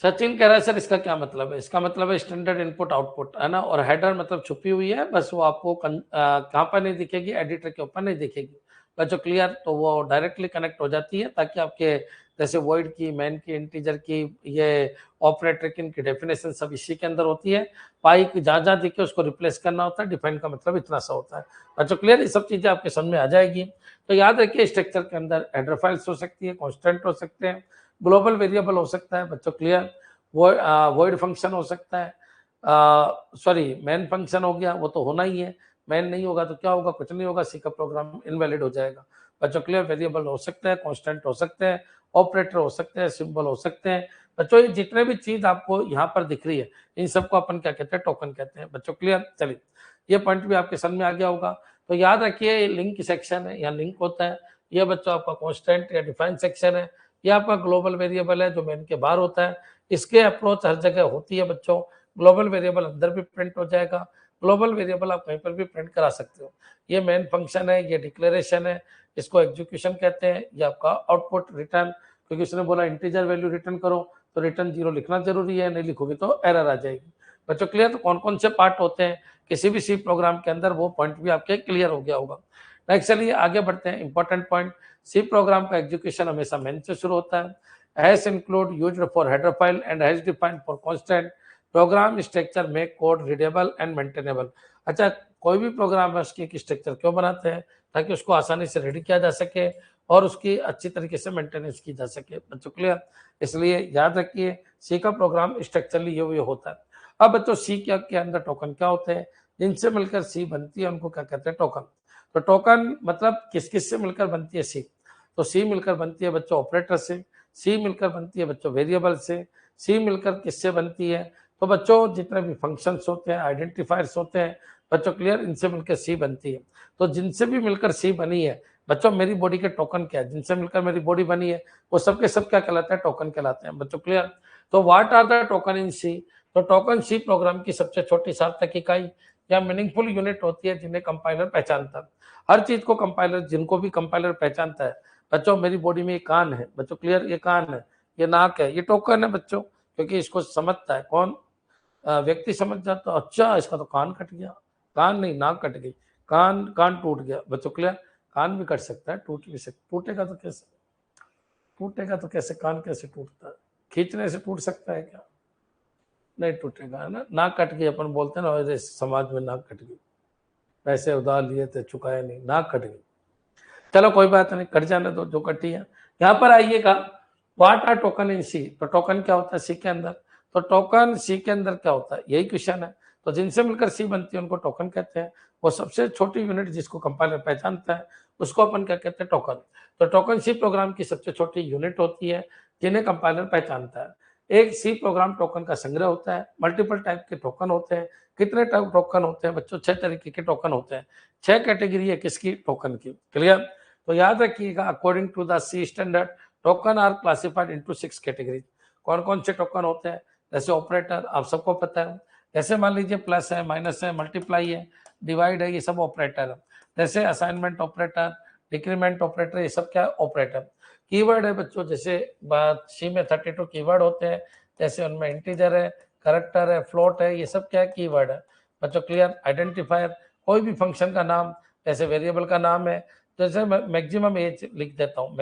सचिन कह रहा है सर इसका क्या मतलब है? इसका मतलब है स्टैंडर्ड इनपुट आउटपुट, है ना। और हेडर मतलब छुपी हुई है, बस वो आपको कहाँ पर नहीं दिखेगी? एडिटर के ऊपर नहीं दिखेगी बच्चों। क्लियर? तो वो डायरेक्टली कनेक्ट हो जाती है, ताकि आपके जैसे वॉइड की, मैन की, इंटीजर की, ये ऑपरेटर की, इनकी डेफिनेशन सब इसी के अंदर होती है। पाई की जहाँ जहाँ दिखे उसको रिप्लेस करना होता है। डिफाइन का मतलब इतना सा होता है बच्चों। क्लियर? ये सब चीजें आपके समझ में आ जाएगी। तो याद रखिए, स्ट्रक्चर के अंदर हेडर फाइल्स हो सकती है, कॉन्स्टेंट हो सकते हैं, ग्लोबल वेरिएबल हो सकता है बच्चों। क्लियर? वॉइड फंक्शन हो सकता है, सॉरी मेन फंक्शन हो गया, वो तो होना ही है। मेन नहीं होगा तो क्या होगा? कुछ नहीं होगा, सी का प्रोग्राम इनवैलिड हो जाएगा बच्चों। क्लियर? वेरिएबल हो सकते हैं, कांस्टेंट हो सकते हैं, ऑपरेटर हो सकते हैं, सिंबल हो सकते हैं बच्चों। ये जितने भी चीज आपको यहाँ पर दिख रही है, इन सबको अपन क्या कहते हैं? टोकन कहते हैं बच्चों। क्लियर? चलिए, ये पॉइंट भी आपके समझ में आ गया होगा। तो याद रखिए, लिंक सेक्शन है, यहाँ लिंक होता है। ये बच्चों आपका कांस्टेंट या डिफाइन सेक्शन है। ये आपका ग्लोबल वेरिएबल है जो मेन के बाहर होता है। इसके अप्रोच हर जगह होती है बच्चों। ग्लोबल वेरिएबल अंदर भी प्रिंट हो जाएगा, ग्लोबल वेरिएबल आप कहीं पर भी प्रिंट करा सकते हो। ये मेन फंक्शन है, ये डिक्लेरेशन है, इसको एग्जीक्यूशन कहते हैं। ये आपका आउटपुट रिटर्न, क्योंकि उसने बोला इंटीजर वैल्यू रिटर्न करो, तो रिटर्न 0 लिखना जरूरी है, नहीं लिखोगे तो एरर आ जाएगी बच्चों। क्लियर? तो कौन कौन से पार्ट होते हैं किसी भी सी प्रोग्राम के अंदर, वो पॉइंट भी आपके क्लियर हो गया होगा। नेक्स्ट चलिए आगे बढ़ते हैं। इंपॉर्टेंट पॉइंट, सी प्रोग्राम का एग्जीक्यूशन हमेशा मेन से शुरू होता है। has include used for header file and has defined for constant program structure make code readable and maintainable। अच्छा, कोई भी प्रोग्राम है उसकी एक स्ट्रक्चर क्यों बनाते हैं? ताकि उसको आसानी से रेडी किया जा सके और उसकी अच्छी तरीके से मेंटेनेंस की जा सके बच्चों। क्लियर? इसलिए याद रखिए, सी का प्रोग्राम स्ट्रक्चरली ये होता है। अब बच्चों, सी के अंदर टोकन क्या होते हैं? जिनसे मिलकर सी बनती है उनको क्या कहते हैं? टोकन। तो टोकन मतलब किस किस से मिलकर बनती है सी? तो सी मिलकर बनती है बच्चों ऑपरेटर से, सी मिलकर बनती है बच्चों वेरिएबल से, सी मिलकर किससे बनती है? तो बच्चों जितने भी फंक्शंस होते हैं, आइडेंटिफायर्स होते हैं बच्चों। क्लियर? इनसे मिलकर सी बनती है। तो जिनसे भी मिलकर सी बनी है बच्चों, मेरी बॉडी के टोकन क्या है? जिनसे मिलकर मेरी बॉडी बनी है वो सब के सब क्या कहलाते हैं? टोकन कहलाते हैं बच्चों। क्लियर? तो व्हाट आर द टोकन इन सी? तो टोकन सी प्रोग्राम की सबसे छोटी सार्थक इकाई या मीनिंगफुल यूनिट होती है, जिन्हें कंपाइलर पहचानता है। हर चीज को कंपाइलर, जिनको भी कंपाइलर पहचानता है बच्चों। मेरी बॉडी में ये कान है बच्चों। क्लियर? ये कान है, ये नाक है, ये टोकन है बच्चों, क्योंकि इसको समझता है कौन? व्यक्ति समझ जाता है। अच्छा, इसका तो कान कट गया, कान नहीं नाक कट गई, कान कान टूट गया बच्चों। क्लियर? कान भी कट सकता है, टूट भी सकता, टूटेगा तो कैसे? टूटेगा तो कैसे? कान कैसे टूटता है? खींचने से टूट सकता है क्या? नहीं टूटेगा, है ना। नाक कट गई अपन बोलते हैं ना, समाज में नाक कट गई, पैसे उधार लिए थे चुकाया नहीं, नाक कट गई। चलो कोई बात नहीं, कट जाने दो जो कटी है। यहाँ पर आइएगा, व्हाट आर टोकन इन सी? तो टोकन क्या होता है सी के अंदर? तो टोकन सी के अंदर क्या होता है, यही क्वेश्चन है। तो जिनसे मिलकर सी बनती है उनको टोकन कहते हैं। वो सबसे छोटी यूनिट जिसको कंपाइलर पहचानता है उसको अपन क्या कहते हैं? टोकन। तो टोकन सी प्रोग्राम की सबसे छोटी यूनिट होती है जिन्हें कंपाइलर पहचानता है। एक सी प्रोग्राम टोकन का संग्रह होता है। मल्टीपल टाइप के टोकन होते हैं। कितने टाइप टोकन होते हैं बच्चों? 6 तरीके के टोकन होते हैं। 6 कैटेगरी है किसकी? टोकन की। क्लियर? तो याद रखिएगा, according to the C standard token are classified into 6 category. कौन कौन से टोकन होते हैं? जैसे ऑपरेटर आप सबको पता है, जैसे मान लीजिए प्लस है, माइनस है, मल्टीप्लाई है, डिवाइड है, ये सब ऑपरेटर है। जैसे असाइनमेंट ऑपरेटर, डिक्रीमेंट ऑपरेटर, ये सब क्या है? ऑपरेटर। कीवर्ड है बच्चों, जैसे सी में 32 कीवर्ड होते हैं, जैसे उनमें इंटीजर है, कैरेक्टर है, फ्लोट है, ये सब क्या है? कीवर्ड है बच्चों। क्लियर? आइडेंटिफायर, कोई भी फंक्शन का नाम, जैसे वेरिएबल का नाम है, जैसे मैक्सिमम एज लिख देता हूँ,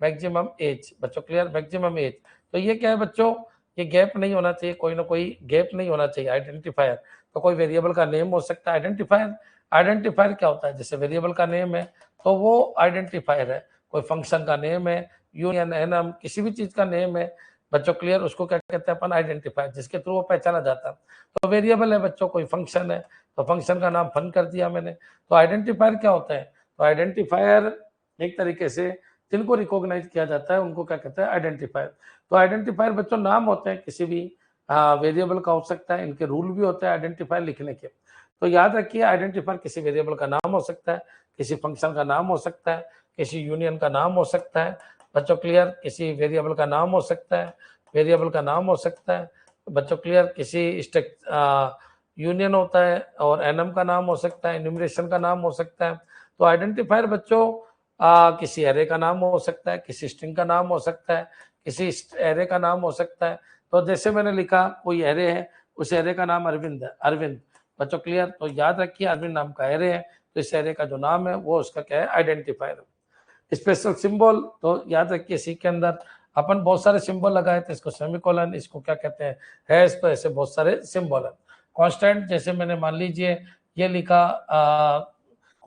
मैक्सिमम एज बच्चों। क्लियर? मैक्सिमम एज, तो ये क्या है बच्चों? ये गैप नहीं होना चाहिए, कोई ना कोई गैप नहीं होना चाहिए। आइडेंटिफायर, तो कोई वेरिएबल का नेम हो सकता है आइडेंटिफायर। आइडेंटिफायर क्या होता है? जैसे वेरिएबल का नेम है तो वो आइडेंटिफायर है। कोई फंक्शन का नेम है, यूनियन एनम, किसी भी चीज का नेम है बच्चों। क्लियर? उसको क्या कहते हैं अपन? आइडेंटिफायर, जिसके थ्रू वो पहचाना जाता है। तो वेरिएबल है बच्चों, कोई फंक्शन है तो फंक्शन का नाम फन कर दिया मैंने। तो आइडेंटिफायर क्या होता है? तो आइडेंटिफायर एक तरीके से जिनको रिकॉग्नाइज किया जाता है उनको क्या कहते हैं, आइडेंटिफायर। तो आइडेंटिफायर बच्चों नाम होते हैं किसी भी वेरिएबल का हो सकता है, इनके रूल भी होते हैं आइडेंटिफायर लिखने के। तो याद रखिए आइडेंटिफायर किसी वेरिएबल का नाम हो सकता है, किसी फंक्शन का नाम हो सकता है, किसी यूनियन का नाम हो सकता है। बच्चों क्लियर, किसी वेरिएबल का नाम हो सकता है, वेरिएबल का नाम हो सकता है। बच्चों क्लियर, किसी यूनियन होता है और एनम का नाम हो सकता है, इन्यूमरेशन का नाम हो सकता है। तो आइडेंटिफायर बच्चों किसी एरे का नाम हो सकता है, किसी स्ट्रिंग का नाम हो सकता है, किसी एरे का नाम हो सकता है। तो जैसे मैंने लिखा कोई एरे है, उस एरे का नाम अरविंद है, अरविंद। बच्चों क्लियर, तो याद रखिए अरविंद नाम का एरे है, तो इस एरे का जो नाम है वो उसका क्या है, आइडेंटिफायर। स्पेशल सिंबल, तो याद रखिए सी के अंदर अपन बहुत सारे सिंबल लगाए थे, इसको सेमीकोलन, इसको क्या कहते हैं, हैश, तो ऐसे बहुत सारे सिंबल है। कांस्टेंट, जैसे मैंने मान लीजिए ये लिखा,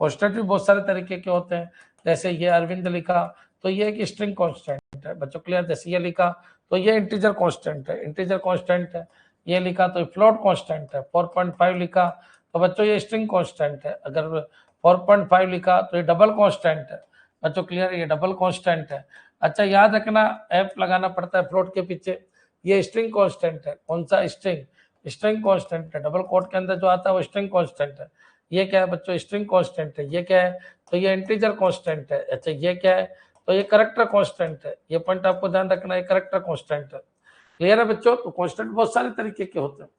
कांस्टेंट भी बहुत सारे तरीके के होते हैं, जैसे ये अरविंद लिखा तो ये एक स्ट्रिंग कांस्टेंट है। बच्चों क्लियर, जैसे ये लिखा तो ये इंटीजर कांस्टेंट है, इंटीजर कांस्टेंट है। ये लिखा तो फ्लोट कांस्टेंट है। 4.5 लिखा तो बच्चों ये स्ट्रिंग कांस्टेंट है। अगर 4.5 लिखा तो ये डबल कांस्टेंट है। बच्चों क्लियर, ये डबल कांस्टेंट है। अच्छा याद रखना, एफ लगाना पड़ता है फ्लोट के पीछे। ये स्ट्रिंग कांस्टेंट है। कौन सा स्ट्रिंग, स्ट्रिंग कांस्टेंट है। डबल कोट के अंदर जो आता है वो स्ट्रिंग कांस्टेंट है। ये क्या है बच्चों, स्ट्रिंग कांस्टेंट है। ये क्या है, तो ये इंटीजर कांस्टेंट है। अच्छा ये क्या है, तो ये कैरेक्टर कांस्टेंट है। ये पॉइंट आपको ध्यान रखना है, कैरेक्टर कांस्टेंट है। क्लियर है बच्चों, तो कांस्टेंट बहुत सारे तरीके के होते हैं।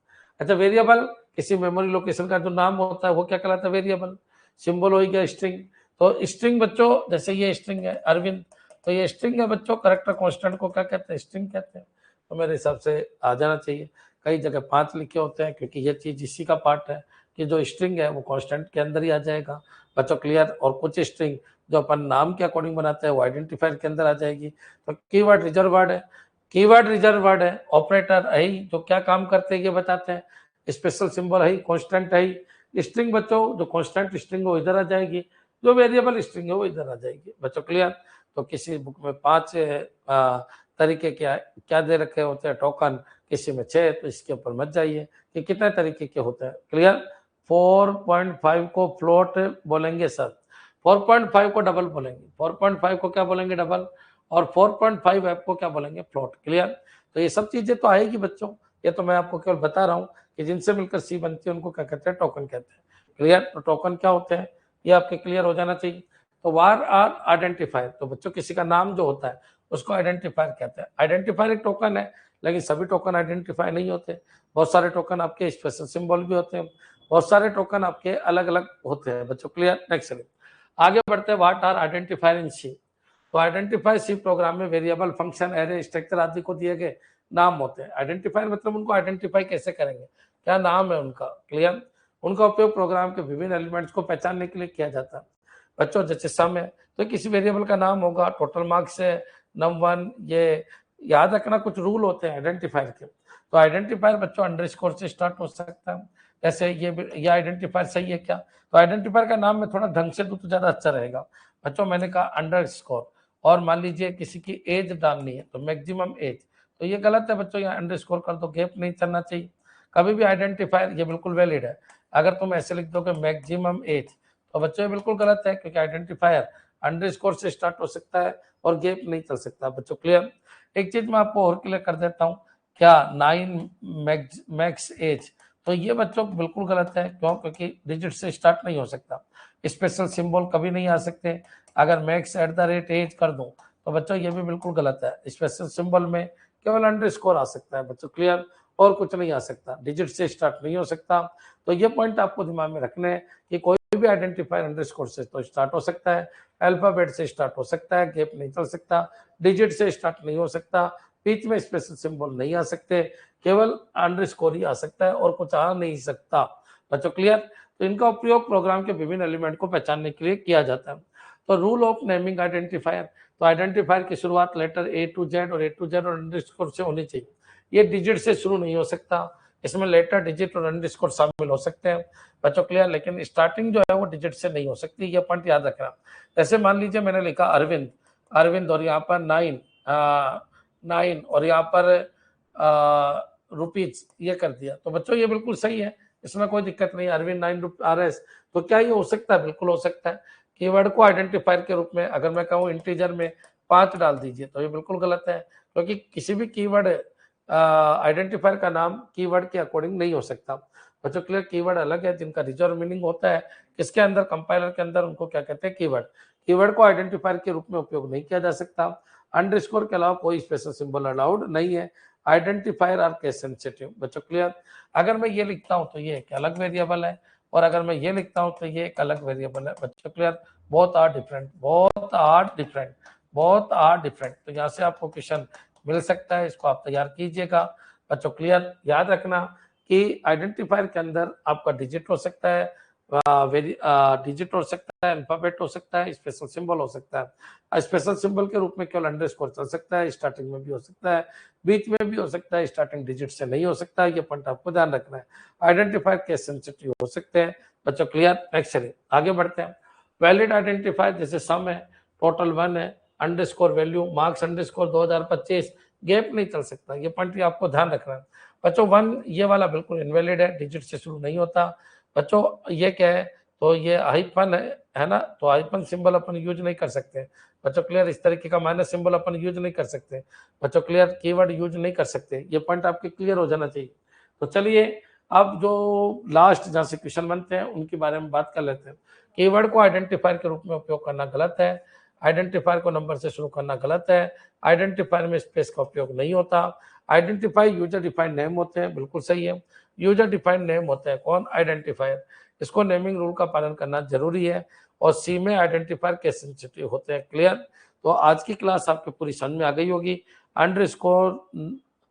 अच्छा वेरिएबल, किसी मेमोरी लोकेशन का जो नाम होता है वो क्या कहलाता है, वेरिएबल। सिंबल हो गया स्ट्रिंग, तो स्ट्रिंग बच्चों जैसे ये स्ट्रिंग है अरविंद, तो ये स्ट्रिंग है बच्चों। कैरेक्टर कांस्टेंट को क्या कहते हैं, स्ट्रिंग कहते हैं। तो मेरे हिसाब से आ जाना चाहिए। कई जगह 5 लिखे होते हैं क्योंकि ये चीज इसी का पार्ट है कि जो स्ट्रिंग है वो कांस्टेंट के अंदर ही आ जाएगा। बच्चों क्लियर, और कुछ स्ट्रिंग जो अपन नाम के अकॉर्डिंग बनाते हैं वो आइडेंटिफायर के अंदर आ जाएगी। तो कीवर्ड रिजर्व वर्ड है, कीवर्ड रिजर्व वर्ड है। ऑपरेटर है जो क्या काम करते हैं ये बताते हैं। स्पेशल सिंबल है, कांस्टेंट है। स्ट्रिंग बच्चों जो कांस्टेंट स्ट्रिंग है वो इधर आ जाएगी, जो वेरिएबल स्ट्रिंग है वो इधर आ जाएगी। बच्चों क्लियर, तो किसी बुक में 5 तरीके क्या दे रखे होते हैं टोकन, किसी में 6, तो इसके ऊपर मत जाइए कि कितने तरीके के होते हैं। क्लियर, 4.5 को फ्लोट बोलेंगे सर, 4.5 को डबल बोलेंगे, 4.5 को क्या बोलेंगे, डबल, और 4.5 ऐप को क्या बोलेंगे, फ्लोट। क्लियर, तो ये सब चीजें तो आएगी बच्चों, ये तो मैं आपको केवल बता रहा हूँ कि जिनसे मिलकर सी बनती है उनको क्या कहते हैं, टोकन कहते हैं। क्लियर, तो टोकन क्या होते हैं ये आपके क्लियर हो जाना चाहिए। तो वार आर आइडेंटिफायर, तो बच्चों किसी का नाम जो होता है उसको आइडेंटिफायर कहते हैं। आइडेंटिफायर एक टोकन है, लेकिन सभी टोकन आइडेंटिफाई नहीं होते। बहुत सारे टोकन आपके स्पेशल सिंबल भी होते हैं, बहुत सारे टोकन आपके अलग अलग होते हैं। बच्चों क्लियर, नेक्स्ट आगे बढ़ते हैं। व्हाट आर आइडेंटिफायर इन सी, तो आइडेंटिफायर सी प्रोग्राम में वेरिएबल, फंक्शन, एरे, स्ट्रक्चर आदि को दिए गए नाम होते हैं। आइडेंटिफायर मतलब उनको आइडेंटिफाई कैसे करेंगे, क्या नाम है उनका। क्लियर, उनका उपयोग प्रोग्राम के विभिन्न एलिमेंट्स को पहचानने के लिए किया जाता है। बच्चों जैसे सम है तो किसी वेरिएबल का नाम होगा, टोटल मार्क्स है, num1, ये याद रखना कुछ रूल होते हैं आइडेंटिफायर के। तो आइडेंटिफायर बच्चों अंडरस्कोर से स्टार्ट हो सकता है। जैसे ये आइडेंटिफायर सही है क्या, तो आइडेंटिफायर का नाम मैं थोड़ा ढंग से दूं तो ज्यादा अच्छा रहेगा। बच्चों मैंने कहा अंडरस्कोर, और मान लीजिए किसी की एज डालनी है तो मैक्सिमम एज, तो ये गलत है बच्चों, यहाँ अंडरस्कोर कर दो, गैप नहीं चलना चाहिए कभी भी। आइडेंटिफायर ये बिल्कुल वैलिड है। अगर तुम ऐसे लिख दोगे मैक्सिमम एज, तो बच्चों ये बिल्कुल गलत है, क्योंकि आइडेंटिफायर अंडरस्कोर से स्टार्ट हो सकता है और गैप नहीं चल सकता। बच्चों क्लियर, एक चीज मैं आपको और क्लियर कर देता हूँ, क्या 9 मैक्स एज, तो ये बच्चों बिल्कुल गलत है। क्यों, क्योंकि डिजिट से स्टार्ट नहीं हो सकता, स्पेशल सिंबल कभी नहीं आ सकते। अगर मैक्स @एज कर दूं तो बच्चों ये भी बिल्कुल गलत है। स्पेशल सिंबल में केवल अंडरस्कोर आ सकता है बच्चों, क्लियर, और कुछ नहीं आ सकता, डिजिट से स्टार्ट नहीं हो सकता। तो ये पॉइंट आपको दिमाग में रखने हैं कि कोई भी आइडेंटिफायर अंडरस्कोर से तो स्टार्ट हो सकता है, अल्फाबेट से स्टार्ट हो सकता है, गैप नहीं चल सकता, डिजिट से स्टार्ट नहीं हो सकता, बीच में स्पेशल सिंबल नहीं आ सकते, केवल अंडरस्कोर ही आ सकता है और कुछ आ नहीं सकता। बच्चों क्लियर, तो इनका उपयोग प्रोग्राम के विभिन्न एलिमेंट को पहचानने के लिए किया जाता है। तो रूल ऑफ नेमिंग आइडेंटिफायर, तो आइडेंटिफायर की शुरुआत लेटर A to Z और अंडरस्कोर से होनी चाहिए। ये डिजिट से शुरू नहीं हो सकता, इसमें लेटर, डिजिट और अंडरस्कोर शामिल हो सकते हैं। बच्चों क्लियर, लेकिन स्टार्टिंग जो है वो डिजिट से नहीं हो सकती, ये पॉइंट याद रखना। जैसे मान लीजिए मैंने लिखा अरविंद, अरविंद, और यहाँ पर 9 और यहाँ पर रुपीज ये कर दिया, तो बच्चों ये बिल्कुल सही है, इसमें कोई दिक्कत नहीं। अरविंद 9 RS, तो क्या ये हो सकता है, बिल्कुल हो सकता है। कीवर्ड को आइडेंटिफायर के रूप में अगर मैं कहूँ इंटीजर में 5 डाल दीजिए, तो ये बिल्कुल गलत है, क्योंकि किसी भी कीवर्ड आइडेंटिफायर का नाम कीवर्ड के अकॉर्डिंग नहीं हो सकता। बच्चों क्लियर, कीवर्ड अलग है जिनका रिजर्व मीनिंग होता है, किसके अंदर, कंपाइलर के अंदर, उनको क्या कहते हैं, कीवर्ड। कीवर्ड को आइडेंटिफायर के रूप में उपयोग नहीं किया जा सकता। अंडरस्कोर के अलावा कोई स्पेशल सिंबल अलाउड नहीं है। Identifier are case sensitive. बच्चों क्लियर, अगर मैं ये लिखता हूं तो ये एक अलग वेरिएबल है, और अगर मैं ये लिखता हूं तो ये एक अलग वेरिएबल है। बच्चों क्लियर, बहुत आर डिफरेंट, बहुत आर डिफरेंट, बहुत आर डिफरेंट। तो यहाँ से आपको क्वेश्चन मिल सकता है, इसको आप तैयार कीजिएगा। बच्चों क्लियर, याद रखना कि आइडेंटिफायर के अंदर आपका डिजिट हो सकता है, डिजिट हो सकता है, अल्फाबेट हो सकता है, स्पेशल सिंबल हो सकता है। स्पेशल सिंबल के रूप में केवल अंडरस्कोर चल सकता है, स्टार्टिंग में भी हो सकता है, बीच में भी हो सकता है, स्टार्टिंग डिजिट से नहीं हो सकता है। ये पॉइंट आपको ध्यान रखना है। आइडेंटिफायर केस सेंसिटिव हो सकते हैं। बच्चों क्लियर, नेक्स्ट चलिए आगे बढ़ते हैं। वैलिड आइडेंटिफायर जैसे सम है, टोटल 1 है, underscore value, marks underscore 2025, gap नहीं चल सकता। ये पॉइंट भी आपको ध्यान रखना है। बच्चों 1 ये वाला बिल्कुल इनवैलिड है, डिजिट से शुरू नहीं होता। बच्चों ये क्या है, तो ये हाइफन है ना, तो हाइफन सिंबल अपन यूज नहीं कर सकते। बच्चों क्लियर, इस तरीके का माइनस सिंबल अपन यूज नहीं कर सकते। बच्चों क्लियर, कीवर्ड यूज नहीं कर सकते। ये पॉइंट आपके क्लियर हो जाना चाहिए। तो चलिए अब जो लास्ट जहाँ से क्वेश्चन बनते हैं उनके बारे में बात कर लेते हैं। कीवर्ड को आइडेंटिफायर के रूप में उपयोग करना गलत है। आइडेंटिफायर को नंबर से शुरू करना गलत है। आइडेंटिफायर में स्पेस का उपयोग नहीं होता। आइडेंटिफाई यूजर डिफाइंड नेम होते हैं, बिल्कुल सही है। यूजर डिफाइंड नेम होते हैं कौन, आइडेंटिफायर। इसको नेमिंग रूल का पालन करना जरूरी है। और सी में आइडेंटिफायर के सेंसिटिव होते हैं। क्लियर, तो आज की क्लास आपकी पूरी समझ में आ गई होगी। अंडरस्कोर